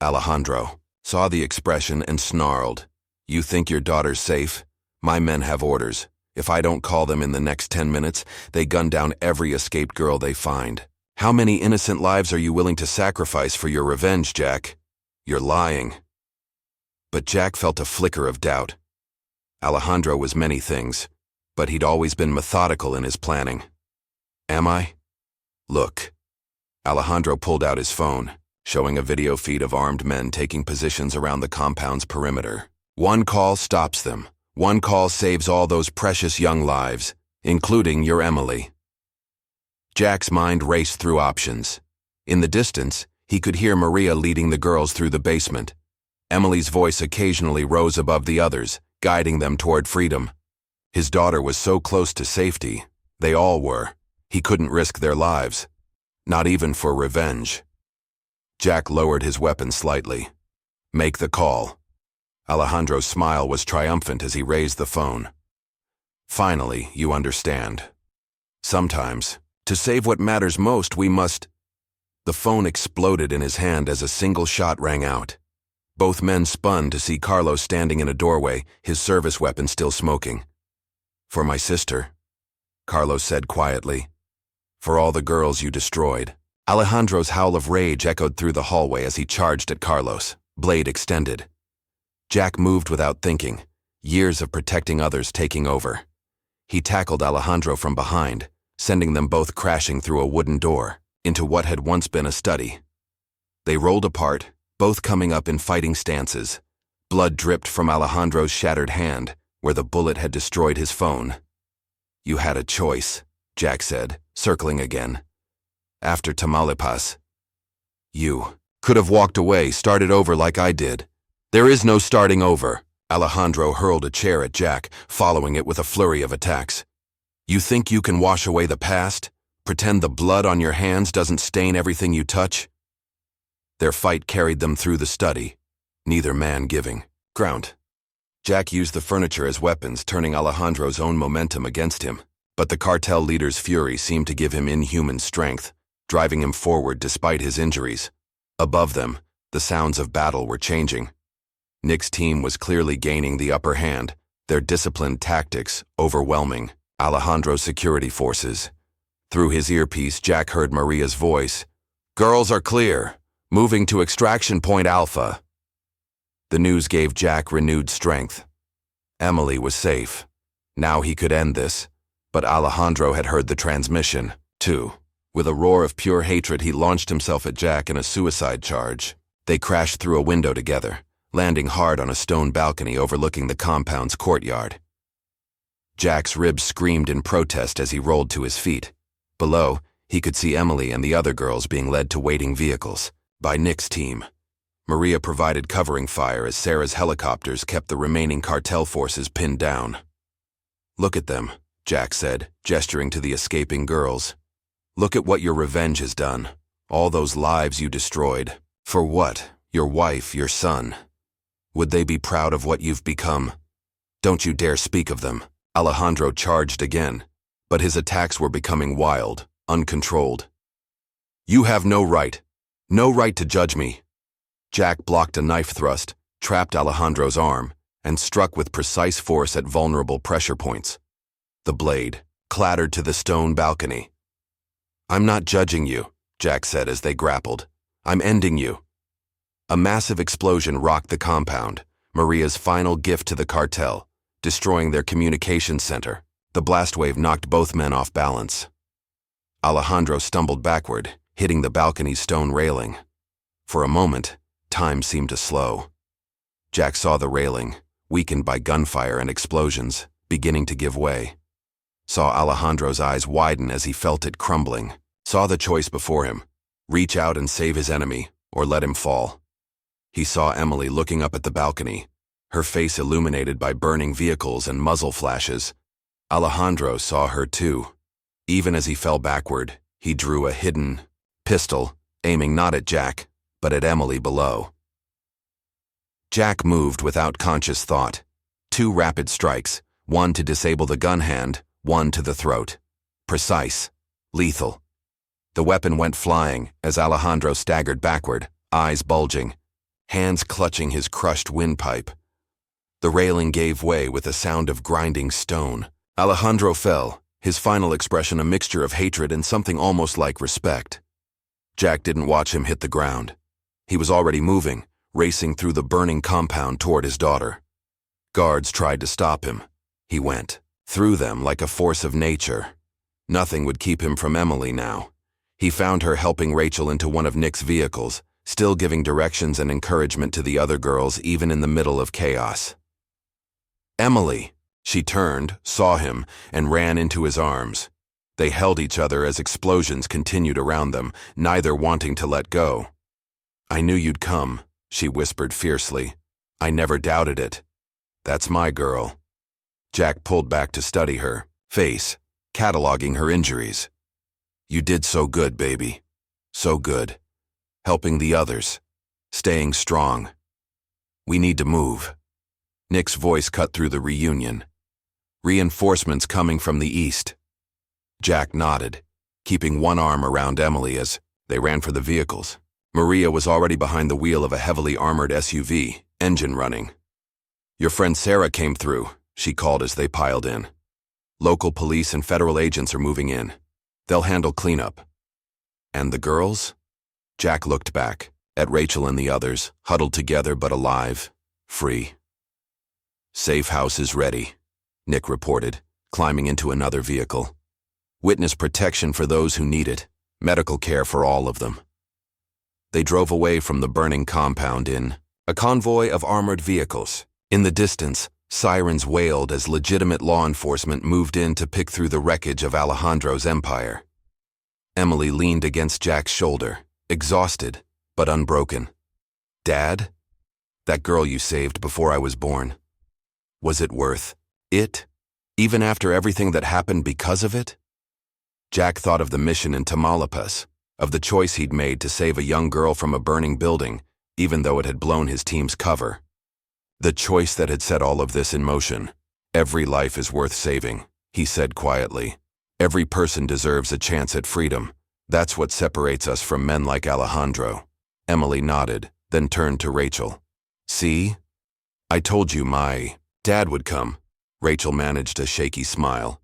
Alejandro saw the expression and snarled. "You think your daughter's safe? My men have orders. If I don't call them in the next 10 minutes, they gun down every escaped girl they find. How many innocent lives are you willing to sacrifice for your revenge, Jack? You're lying." But Jack felt a flicker of doubt. Alejandro was many things, but he'd always been methodical in his planning. "Am I?" "Look." Alejandro pulled out his phone, showing a video feed of armed men taking positions around the compound's perimeter. "One call stops them. One call saves all those precious young lives, including your Emily." Jack's mind raced through options. In the distance, he could hear Maria leading the girls through the basement. Emily's voice occasionally rose above the others, guiding them toward freedom. His daughter was so close to safety. They all were. He couldn't risk their lives. Not even for revenge. Jack lowered his weapon slightly. "Make the call." Alejandro's smile was triumphant as he raised the phone. "Finally, you understand. Sometimes, to save what matters most, we must—" The phone exploded in his hand as a single shot rang out. Both men spun to see Carlos standing in a doorway, his service weapon still smoking. "For my sister," Carlos said quietly. "For all the girls you destroyed." Alejandro's howl of rage echoed through the hallway as he charged at Carlos, blade extended. Jack moved without thinking, years of protecting others taking over. He tackled Alejandro from behind, sending them both crashing through a wooden door, into what had once been a study. They rolled apart, both coming up in fighting stances. Blood dripped from Alejandro's shattered hand, where the bullet had destroyed his phone. "You had a choice," Jack said, circling again. "After Tamaulipas. You could have walked away, started over like I did." "There is no starting over." Alejandro hurled a chair at Jack, following it with a flurry of attacks. "You think you can wash away the past? Pretend the blood on your hands doesn't stain everything you touch?" Their fight carried them through the study, neither man giving ground. Jack used the furniture as weapons, turning Alejandro's own momentum against him. But the cartel leader's fury seemed to give him inhuman strength, driving him forward despite his injuries. Above them, the sounds of battle were changing. Nick's team was clearly gaining the upper hand, their disciplined tactics overwhelming Alejandro's security forces. Through his earpiece, Jack heard Maria's voice. "Girls are clear. Moving to extraction point Alpha." The news gave Jack renewed strength. Emily was safe. Now he could end this. But Alejandro had heard the transmission, too. With a roar of pure hatred, he launched himself at Jack in a suicide charge. They crashed through a window together, landing hard on a stone balcony overlooking the compound's courtyard. Jack's ribs screamed in protest as he rolled to his feet. Below, he could see Emily and the other girls being led to waiting vehicles by Nick's team. Maria provided covering fire as Sarah's helicopters kept the remaining cartel forces pinned down. Look at them, Jack said, gesturing to the escaping girls. Look at what your revenge has done. All those lives you destroyed. For what? Your wife, your son. Would they be proud of what you've become? Don't you dare speak of them. Alejandro charged again, but his attacks were becoming wild, uncontrolled. You have no right to judge me. Jack blocked a knife thrust, trapped Alejandro's arm, and struck with precise force at vulnerable pressure points. The blade clattered to the stone balcony. I'm not judging you, Jack said as they grappled. I'm ending you. A massive explosion rocked the compound, Maria's final gift to the cartel, destroying their communications center. The blast wave knocked both men off balance. Alejandro stumbled backward, hitting the balcony's stone railing. For a moment, time seemed to slow. Jack saw the railing, weakened by gunfire and explosions, beginning to give way. Saw Alejandro's eyes widen as he felt it crumbling. Saw the choice before him: reach out and save his enemy, or let him fall. He saw Emily looking up at the balcony, her face illuminated by burning vehicles and muzzle flashes. Alejandro saw her too. Even as he fell backward, he drew a hidden pistol, aiming not at Jack, but at Emily below. Jack moved without conscious thought. 2 rapid strikes, one to disable the gun hand, one to the throat. Precise, lethal. The weapon went flying as Alejandro staggered backward, eyes bulging, hands clutching his crushed windpipe. The railing gave way with a sound of grinding stone. Alejandro fell, his final expression a mixture of hatred and something almost like respect. Jack didn't watch him hit the ground. He was already moving, racing through the burning compound toward his daughter. Guards tried to stop him. He went through them like a force of nature. Nothing would keep him from Emily now. He found her helping Rachel into one of Nick's vehicles, still giving directions and encouragement to the other girls even in the middle of chaos. Emily! She turned, saw him, and ran into his arms. They held each other as explosions continued around them, neither wanting to let go. I knew you'd come, she whispered fiercely. I never doubted it. That's my girl. Jack pulled back to study her face, cataloging her injuries. You did so good, baby. So good. Helping the others. Staying strong. We need to move. Nick's voice cut through the reunion. Reinforcements coming from the east. Jack nodded, keeping one arm around Emily as they ran for the vehicles. Maria was already behind the wheel of a heavily armored SUV, engine running. Your friend Sarah came through, she called as they piled in. Local police and federal agents are moving in. They'll handle cleanup. And the girls? Jack looked back at Rachel and the others, huddled together but alive, free. Safe house is ready, Nick reported, climbing into another vehicle. Witness protection for those who need it, medical care for all of them. They drove away from the burning compound in a convoy of armored vehicles. In the distance, sirens wailed as legitimate law enforcement moved in to pick through the wreckage of Alejandro's empire. Emily leaned against Jack's shoulder, exhausted, but unbroken. Dad? That girl you saved before I was born. Was it worth it? Even after everything that happened because of it? Jack thought of the mission in Tamaulipas, of the choice he'd made to save a young girl from a burning building, even though it had blown his team's cover. The choice that had set all of this in motion. Every life is worth saving, he said quietly. Every person deserves a chance at freedom. That's what separates us from men like Alejandro. Emily nodded, then turned to Rachel. See? I told you my dad would come. Rachel managed a shaky smile.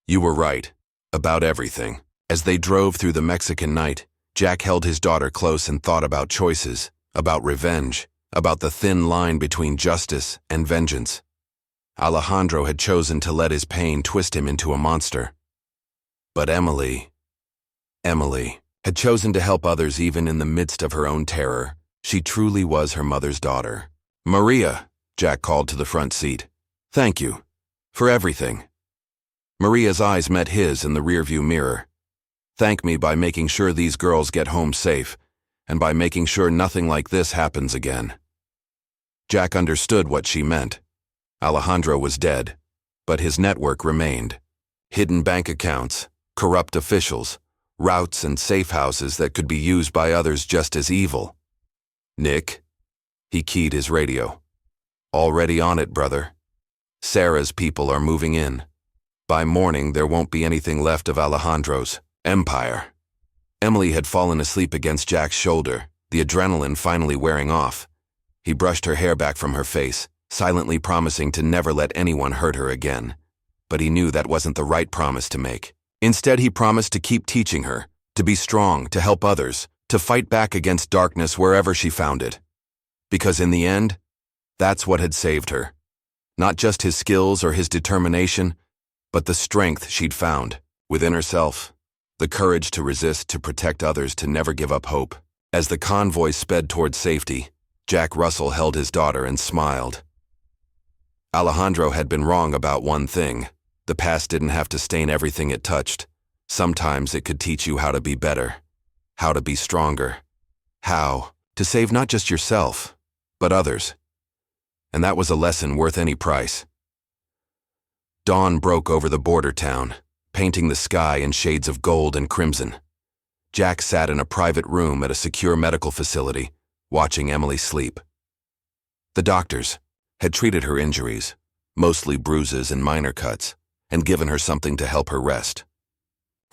You were right. About everything. As they drove through the Mexican night, Jack held his daughter close and thought about choices, about revenge, about the thin line between justice and vengeance. Alejandro had chosen to let his pain twist him into a monster. But Emily had chosen to help others even in the midst of her own terror. She truly was her mother's daughter. Maria, Jack called to the front seat. Thank you. For everything. Maria's eyes met his in the rearview mirror. Thank me by making sure these girls get home safe, and by making sure nothing like this happens again. Jack understood what she meant. Alejandro was dead, But his network remained. Hidden bank accounts, corrupt officials, routes and safe houses that could be used by others just as evil. "Nick?" He keyed his radio. "Already on it, brother. Sarah's people are moving in. By morning, there won't be anything left of Alejandro's empire." Emily had fallen asleep against Jack's shoulder, the adrenaline finally wearing off. He brushed her hair back from her face, silently promising to never let anyone hurt her again. But he knew that wasn't the right promise to make. Instead, he promised to keep teaching her, to be strong, to help others, to fight back against darkness wherever she found it. Because in the end, that's what had saved her. Not just his skills or his determination, but the strength she'd found within herself, the courage to resist, to protect others, to never give up hope. As the convoy sped toward safety, Jack Russell held his daughter and smiled. Alejandro had been wrong about one thing. The past didn't have to stain everything it touched. Sometimes it could teach you how to be better, how to be stronger, how to save not just yourself, but others. And that was a lesson worth any price. Dawn broke over the border town, painting the sky in shades of gold and crimson. Jack sat in a private room at a secure medical facility, watching Emily sleep. The doctors had treated her injuries, mostly bruises and minor cuts, and given her something to help her rest.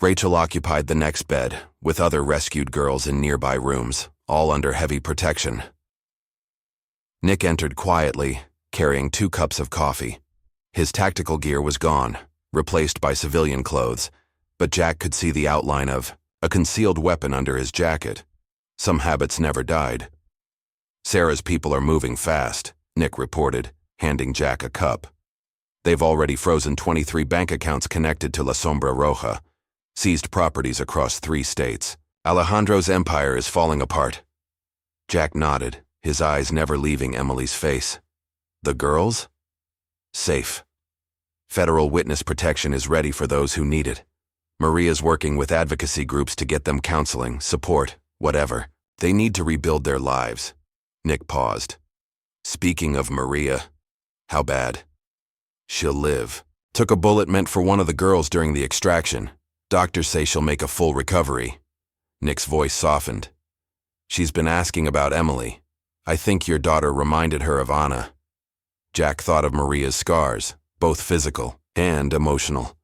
Rachel occupied the next bed, with other rescued girls in nearby rooms, all under heavy protection. Nick entered quietly, carrying 2 cups of coffee. His tactical gear was gone, replaced by civilian clothes, but Jack could see the outline of a concealed weapon under his jacket. Some habits never died. "Sarah's people are moving fast," Nick reported, handing Jack a cup. "They've already frozen 23 bank accounts connected to La Sombra Roja, seized properties across 3 states. Alejandro's empire is falling apart." Jack nodded, his eyes never leaving Emily's face. "The girls?" "Safe. Federal witness protection is ready for those who need it. Maria's working with advocacy groups to get them counseling, support, whatever. They need to rebuild their lives." Nick paused. "Speaking of Maria, how bad?" "She'll live. Took a bullet meant for one of the girls during the extraction. Doctors say she'll make a full recovery." Nick's voice softened. "She's been asking about Emily. I think your daughter reminded her of Anna." Jack thought of Maria's scars, both physical and emotional.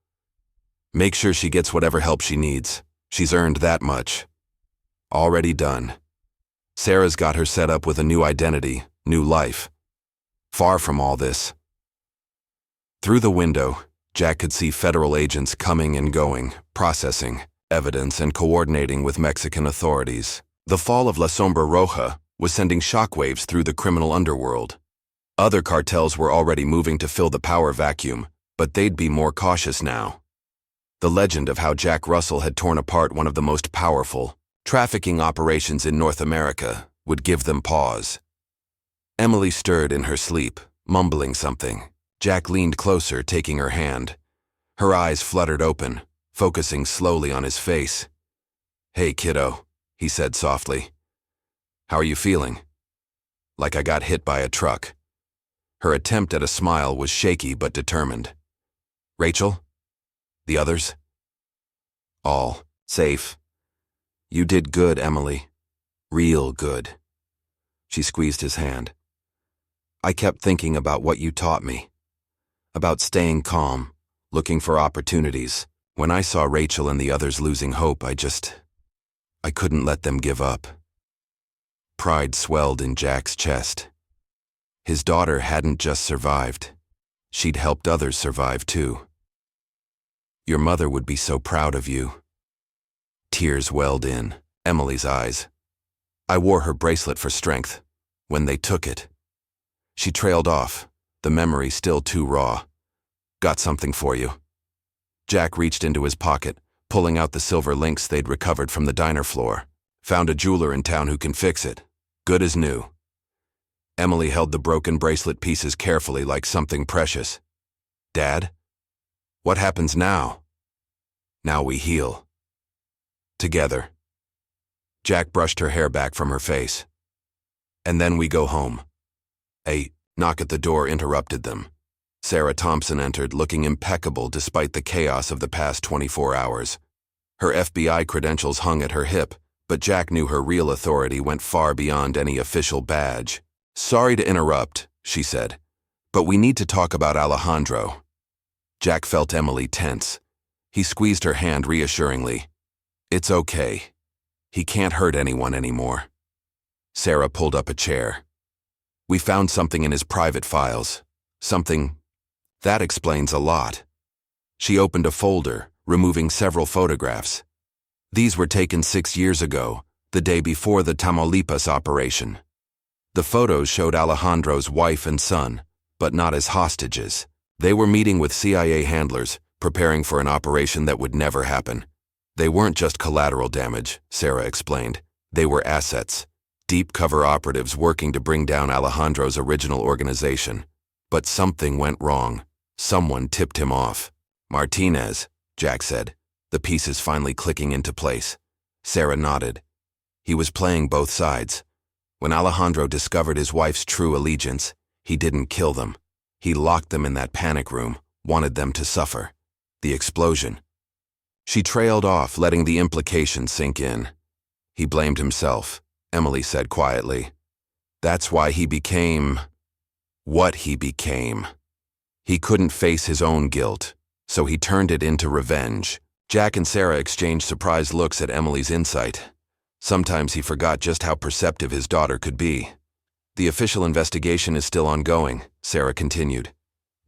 "Make sure she gets whatever help she needs. She's earned that much." "Already done." Sarah's got her set up with a new identity, new life. Far from all this. Through the window, Jack could see federal agents coming and going, processing evidence and coordinating with Mexican authorities. The fall of La Sombra Roja was sending shockwaves through the criminal underworld. Other cartels were already moving to fill the power vacuum, but they'd be more cautious now. The legend of how Jack Russell had torn apart one of the most powerful trafficking operations in North America would give them pause. Emily stirred in her sleep, mumbling something. Jack leaned closer, taking her hand. Her eyes fluttered open, focusing slowly on his face. "Hey, kiddo," he said softly. "How are you feeling?" "Like I got hit by a truck." Her attempt at a smile was shaky but determined. "Rachel? The others?" "All safe. You did good, Emily. Real good." She squeezed his hand. "I kept thinking about what you taught me. About staying calm, looking for opportunities. When I saw Rachel and the others losing hope, I couldn't let them give up." Pride swelled in Jack's chest. His daughter hadn't just survived. She'd helped others survive too. "Your mother would be so proud of you." Tears welled in Emily's eyes. "I wore her bracelet for strength. When they took it." She trailed off, the memory still too raw. "Got something for you." Jack reached into his pocket, pulling out the silver links they'd recovered from the diner floor. "Found a jeweler in town who can fix it. Good as new." Emily held the broken bracelet pieces carefully like something precious. "Dad? What happens now?" "Now we heal. Together." Jack brushed her hair back from her face. "And then we go home." A knock at the door interrupted them. Sarah Thompson entered, looking impeccable despite the chaos of the past 24 hours. Her FBI credentials hung at her hip, but Jack knew her real authority went far beyond any official badge. "Sorry to interrupt," she said, "but we need to talk about Alejandro." Jack felt Emily tense. He squeezed her hand reassuringly. "It's okay. He can't hurt anyone anymore." Sarah pulled up a chair. "We found something in his private files. Something that explains a lot." She opened a folder, removing several photographs. These were taken 6 years ago, the day before the Tamaulipas operation. The photos showed Alejandro's wife and son, but not as hostages. They were meeting with CIA handlers, preparing for an operation that would never happen. They weren't just collateral damage, Sarah explained. They were assets. Deep cover operatives working to bring down Alejandro's original organization. But something went wrong. Someone tipped him off. "Martinez," Jack said, the pieces finally clicking into place. Sarah nodded. He was playing both sides. When Alejandro discovered his wife's true allegiance, he didn't kill them. He locked them in that panic room, wanted them to suffer. The explosion. She trailed off, letting the implication sink in. "He blamed himself," Emily said quietly. "That's why he became what he became. He couldn't face his own guilt, so he turned it into revenge." Jack and Sarah exchanged surprised looks at Emily's insight. Sometimes he forgot just how perceptive his daughter could be. "The official investigation is still ongoing," Sarah continued.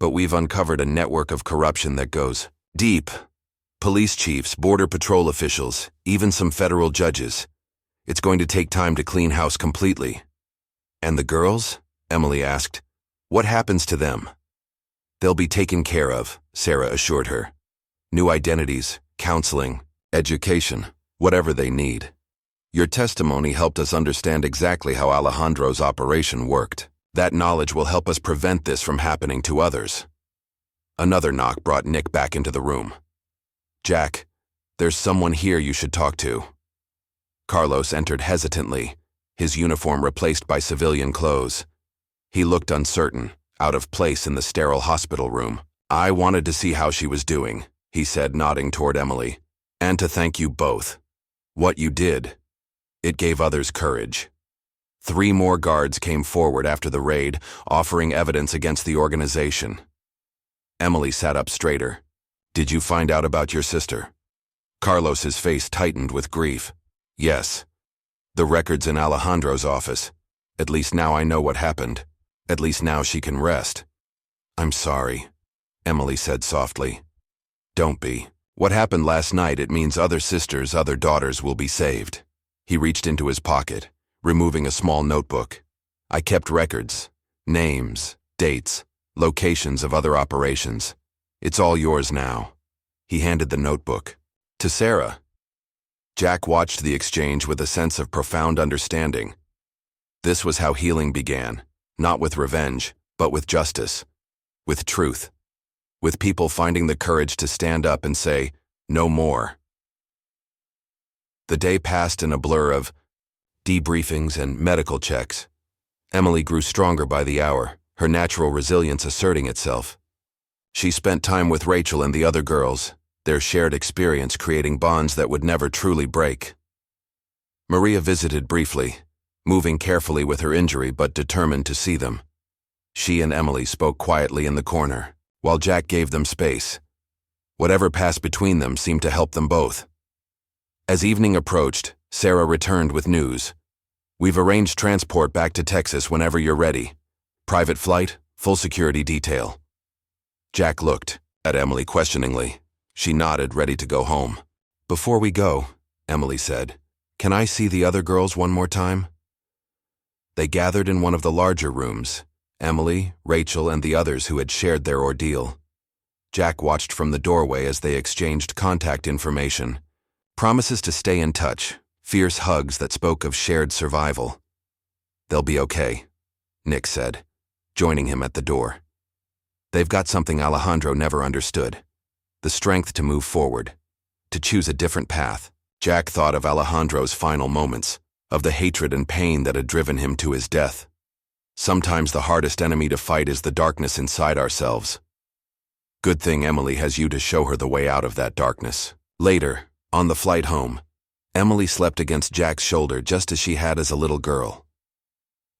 "But we've uncovered a network of corruption that goes deep. Police chiefs, border patrol officials, even some federal judges. It's going to take time to clean house completely." "And the girls?" Emily asked. "What happens to them?" "They'll be taken care of," Sarah assured her. "New identities, counseling, education, whatever they need. Your testimony helped us understand exactly how Alejandro's operation worked. That knowledge will help us prevent this from happening to others." Another knock brought Nick back into the room. "Jack, there's someone here you should talk to." Carlos entered hesitantly, his uniform replaced by civilian clothes. He looked uncertain, out of place in the sterile hospital room. "I wanted to see how she was doing," he said, nodding toward Emily, "and to thank you both. What you did, it gave others courage." 3 more guards came forward after the raid, offering evidence against the organization. Emily sat up straighter. "Did you find out about your sister?" Carlos's face tightened with grief. "Yes. The record's in Alejandro's office. At least now I know what happened. At least now she can rest." "I'm sorry," Emily said softly. "Don't be. What happened last night, it means other sisters, other daughters will be saved." He reached into his pocket, removing a small notebook. "I kept records, names, dates, locations of other operations. It's all yours now." He handed the notebook to Sarah. Jack watched the exchange with a sense of profound understanding. This was how healing began, not with revenge, but with justice, with truth, with people finding the courage to stand up and say, "No more." The day passed in a blur of debriefings and medical checks. Emily grew stronger by the hour, her natural resilience asserting itself. She spent time with Rachel and the other girls, their shared experience creating bonds that would never truly break. Maria visited briefly, moving carefully with her injury but determined to see them. She and Emily spoke quietly in the corner, while Jack gave them space. Whatever passed between them seemed to help them both. As evening approached, Sarah returned with news. "We've arranged transport back to Texas whenever you're ready. Private flight, full security detail." Jack looked at Emily questioningly. She nodded, ready to go home. "Before we go," Emily said, "can I see the other girls one more time?" They gathered in one of the larger rooms, Emily, Rachel, and the others who had shared their ordeal. Jack watched from the doorway as they exchanged contact information, promises to stay in touch, fierce hugs that spoke of shared survival. "They'll be okay," Nick said, joining him at the door. "They've got something Alejandro never understood. The strength to move forward, to choose a different path." Jack thought of Alejandro's final moments, of the hatred and pain that had driven him to his death. Sometimes the hardest enemy to fight is the darkness inside ourselves. Good thing Emily has you to show her the way out of that darkness. Later, on the flight home, Emily slept against Jack's shoulder just as she had as a little girl.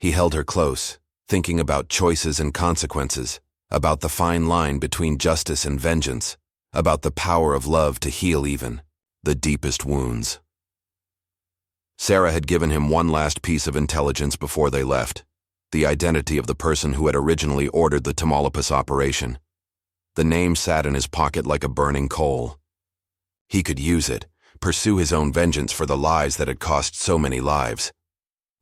He held her close, thinking about choices and consequences, about the fine line between justice and vengeance, about the power of love to heal even the deepest wounds. Sarah had given him one last piece of intelligence before they left, the identity of the person who had originally ordered the Tamaulipas operation. The name sat in his pocket like a burning coal. He could use it, pursue his own vengeance for the lies that had cost so many lives.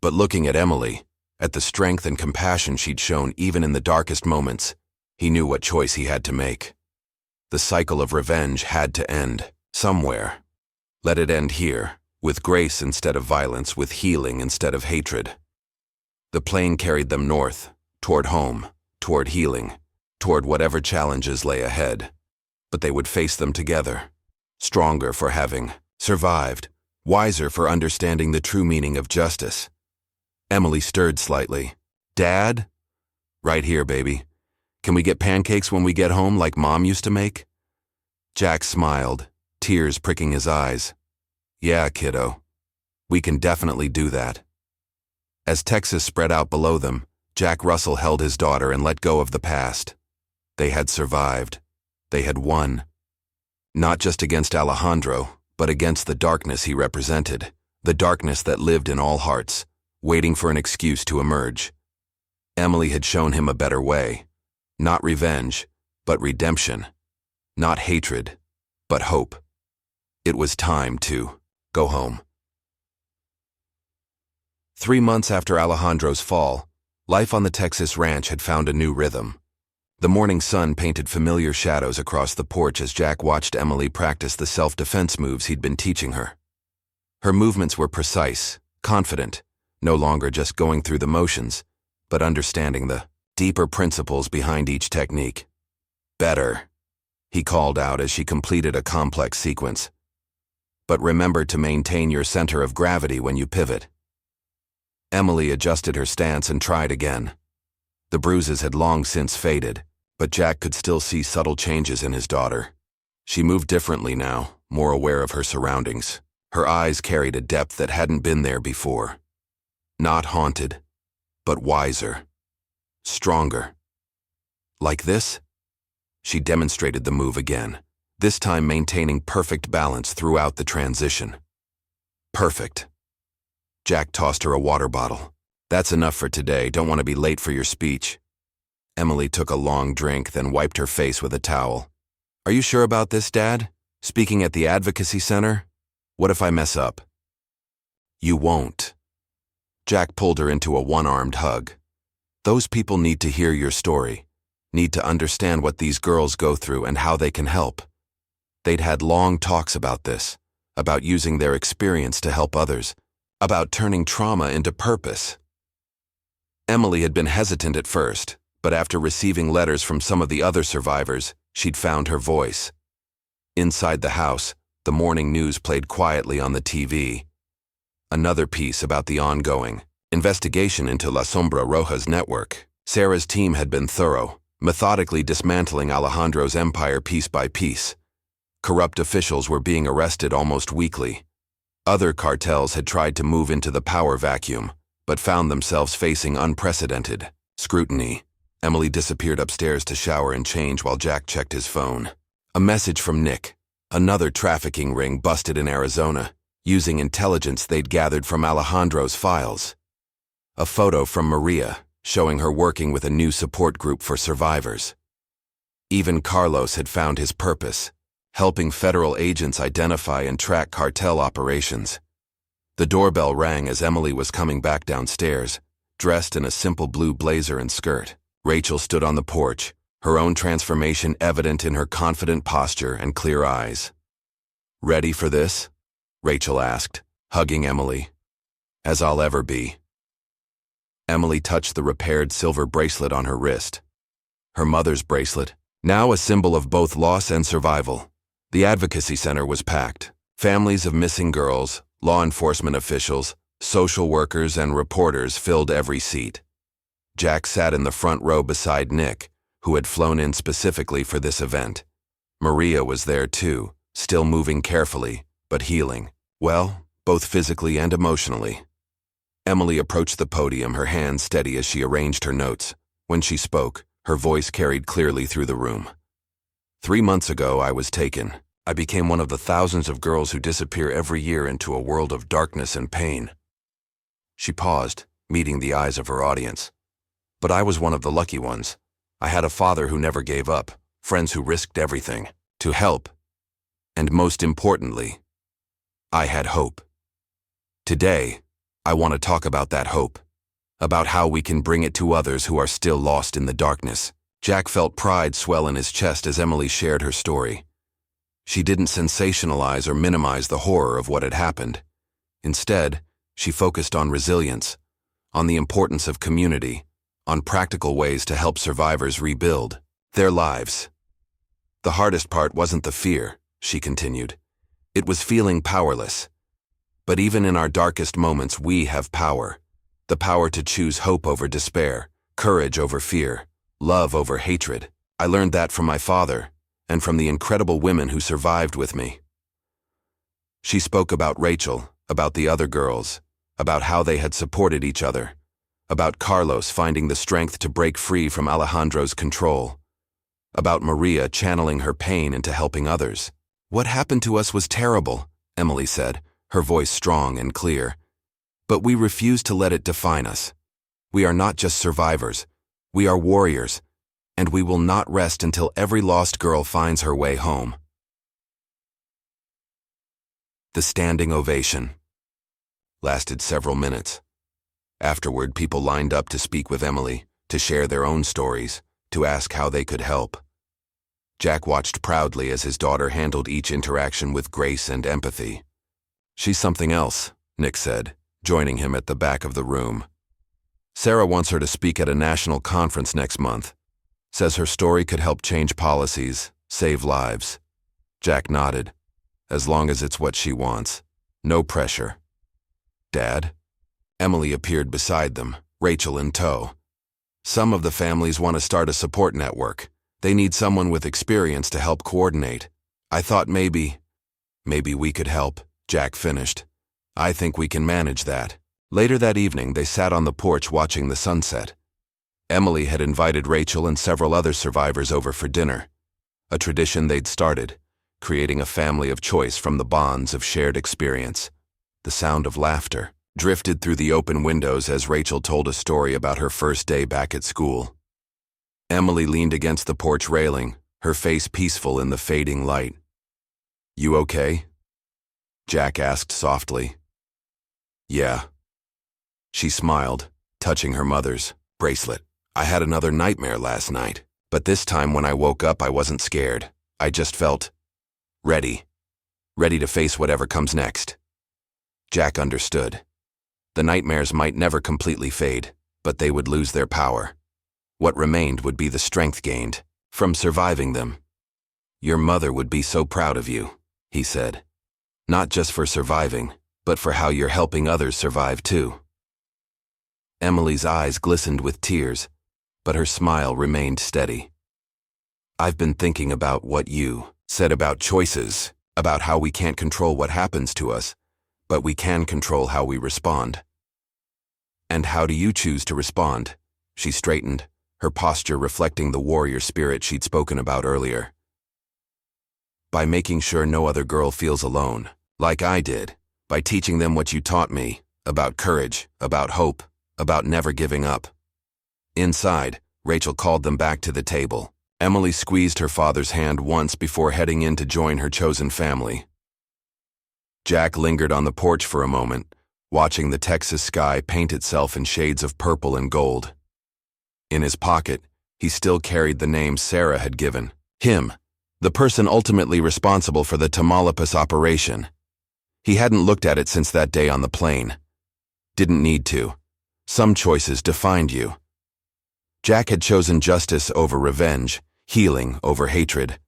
But looking at Emily, at the strength and compassion she'd shown even in the darkest moments, he knew what choice he had to make. The cycle of revenge had to end, somewhere. Let it end here, with grace instead of violence, with healing instead of hatred. The plane carried them north, toward home, toward healing, toward whatever challenges lay ahead. But they would face them together, stronger for having survived, wiser for understanding the true meaning of justice. Emily stirred slightly. "Dad?" "Right here, baby. Can we get pancakes when we get home like Mom used to make?" Jack smiled, tears pricking his eyes. "Yeah, kiddo. We can definitely do that." As Texas spread out below them, Jack Russell held his daughter and let go of the past. They had survived. They had won. Not just against Alejandro, but against the darkness he represented, the darkness that lived in all hearts, waiting for an excuse to emerge. Emily had shown him a better way. Not revenge, but redemption. Not hatred, but hope. It was time to go home. 3 months after Alejandro's fall, life on the Texas ranch had found a new rhythm. The morning sun painted familiar shadows across the porch as Jack watched Emily practice the self-defense moves he'd been teaching her. Her movements were precise, confident, no longer just going through the motions, but understanding the deeper principles behind each technique. "Better," he called out as she completed a complex sequence. "But remember to maintain your center of gravity when you pivot." Emily adjusted her stance and tried again. The bruises had long since faded, but Jack could still see subtle changes in his daughter. She moved differently now, more aware of her surroundings. Her eyes carried a depth that hadn't been there before. Not haunted, but wiser. Stronger. Like this? She demonstrated the move again, this time maintaining perfect balance throughout the transition. Perfect. Jack tossed her a water bottle. "That's enough for today. Don't want to be late for your speech." Emily took a long drink, then wiped her face with a towel. "Are you sure about this, Dad? Speaking at the advocacy center? What if I mess up?" "You won't." Jack pulled her into a one-armed hug. "Those people need to hear your story, need to understand what these girls go through and how they can help." They'd had long talks about this, about using their experience to help others, about turning trauma into purpose. Emily had been hesitant at first, but after receiving letters from some of the other survivors, she'd found her voice. Inside the house, the morning news played quietly on the TV. Another piece about the ongoing investigation into La Sombra Roja's network. Sarah's team had been thorough, methodically dismantling Alejandro's empire piece by piece. Corrupt officials were being arrested almost weekly. Other cartels had tried to move into the power vacuum, but found themselves facing unprecedented scrutiny. Emily disappeared upstairs to shower and change while Jack checked his phone. A message from Nick, another trafficking ring busted in Arizona, using intelligence they'd gathered from Alejandro's files. A photo from Maria, showing her working with a new support group for survivors. Even Carlos had found his purpose, helping federal agents identify and track cartel operations. The doorbell rang as Emily was coming back downstairs, dressed in a simple blue blazer and skirt. Rachel stood on the porch, her own transformation evident in her confident posture and clear eyes. "Ready for this?" Rachel asked, hugging Emily. "As I'll ever be." Emily touched the repaired silver bracelet on her wrist. Her mother's bracelet, now a symbol of both loss and survival. The advocacy center was packed. Families of missing girls, law enforcement officials, social workers, and reporters filled every seat. Jack sat in the front row beside Nick, who had flown in specifically for this event. Maria was there too, still moving carefully, but healing. Well, both physically and emotionally. Emily approached the podium, her hands steady as she arranged her notes. When she spoke, her voice carried clearly through the room. 3 months ago, I was taken. I became one of the thousands of girls who disappear every year into a world of darkness and pain. She paused, meeting the eyes of her audience. But I was one of the lucky ones. I had a father who never gave up, friends who risked everything to help. And most importantly, I had hope. Today, I want to talk about that hope, about how we can bring it to others who are still lost in the darkness. Jack felt pride swell in his chest as Emily shared her story. She didn't sensationalize or minimize the horror of what had happened. Instead, she focused on resilience, on the importance of community, on practical ways to help survivors rebuild their lives. The hardest part wasn't the fear, she continued. It was feeling powerless. But even in our darkest moments, we have power. The power to choose hope over despair, courage over fear, love over hatred. I learned that from my father, and from the incredible women who survived with me. She spoke about Rachel, about the other girls, about how they had supported each other, about Carlos finding the strength to break free from Alejandro's control, about Maria channeling her pain into helping others. What happened to us was terrible, Emily said, her voice strong and clear. But we refuse to let it define us. We are not just survivors, we are warriors, and we will not rest until every lost girl finds her way home. The standing ovation lasted several minutes. Afterward, people lined up to speak with Emily, to share their own stories, to ask how they could help. Jack watched proudly as his daughter handled each interaction with grace and empathy. She's something else, Nick said, joining him at the back of the room. Sarah wants her to speak at a national conference next month. Says her story could help change policies, save lives. Jack nodded. As long as it's what she wants. No pressure. Dad? Emily appeared beside them, Rachel in tow. Some of the families want to start a support network. They need someone with experience to help coordinate. I thought maybe we could help, Jack finished. I think we can manage that. Later that evening, they sat on the porch watching the sunset. Emily had invited Rachel and several other survivors over for dinner, a tradition they'd started, creating a family of choice from the bonds of shared experience. The sound of laughter drifted through the open windows as Rachel told a story about her first day back at school. Emily leaned against the porch railing, her face peaceful in the fading light. "You okay?" Jack asked softly. "Yeah." She smiled, touching her mother's bracelet. "I had another nightmare last night, but this time when I woke up I wasn't scared. I just felt ready to face whatever comes next." Jack understood. The nightmares might never completely fade, but they would lose their power. What remained would be the strength gained from surviving them. "Your mother would be so proud of you," he said. "Not just for surviving, but for how you're helping others survive too." Emily's eyes glistened with tears, but her smile remained steady. "I've been thinking about what you said about choices, about how we can't control what happens to us, but we can control how we respond." "And how do you choose to respond?" She straightened, her posture reflecting the warrior spirit she'd spoken about earlier. "By making sure no other girl feels alone, like I did, by teaching them what you taught me, about courage, about hope, about never giving up." Inside, Rachel called them back to the table. Emily squeezed her father's hand once before heading in to join her chosen family. Jack lingered on the porch for a moment, watching the Texas sky paint itself in shades of purple and gold. In his pocket, he still carried the name Sarah had given him, the person ultimately responsible for the Tamaulipas operation. He hadn't looked at it since that day on the plane. Didn't need to. Some choices defined you. Jack had chosen justice over revenge, healing over hatred.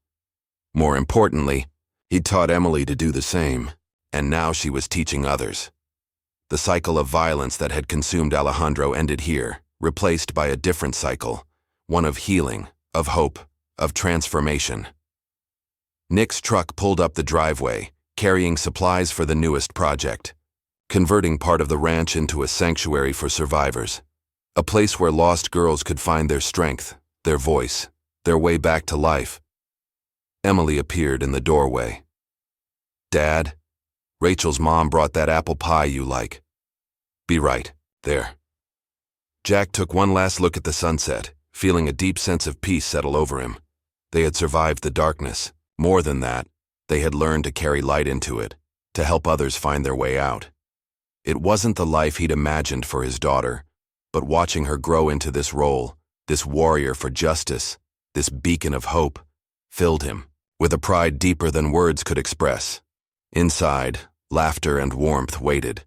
More importantly, he'd taught Emily to do the same, and now she was teaching others. The cycle of violence that had consumed Alejandro ended here, replaced by a different cycle, one of healing, of hope, of transformation. Nick's truck pulled up the driveway, carrying supplies for the newest project, converting part of the ranch into a sanctuary for survivors, a place where lost girls could find their strength, their voice, their way back to life. Emily appeared in the doorway. "Dad, Rachel's mom brought that apple pie you like." "Be right there." Jack took one last look at the sunset, feeling a deep sense of peace settle over him. They had survived the darkness. More than that, they had learned to carry light into it, to help others find their way out. It wasn't the life he'd imagined for his daughter, but watching her grow into this role, this warrior for justice, this beacon of hope, filled him with a pride deeper than words could express. Inside, laughter and warmth waited.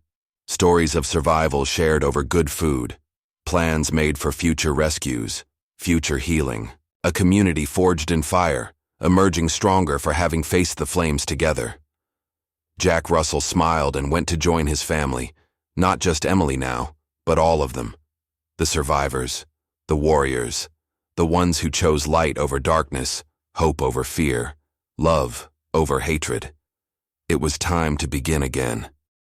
Stories of survival shared over good food, plans made for future rescues, future healing, a community forged in fire, emerging stronger for having faced the flames together. Jack Russell smiled and went to join his family, not just Emily now, but all of them. The survivors, the warriors, the ones who chose light over darkness, hope over fear, love over hatred. It was time to begin again.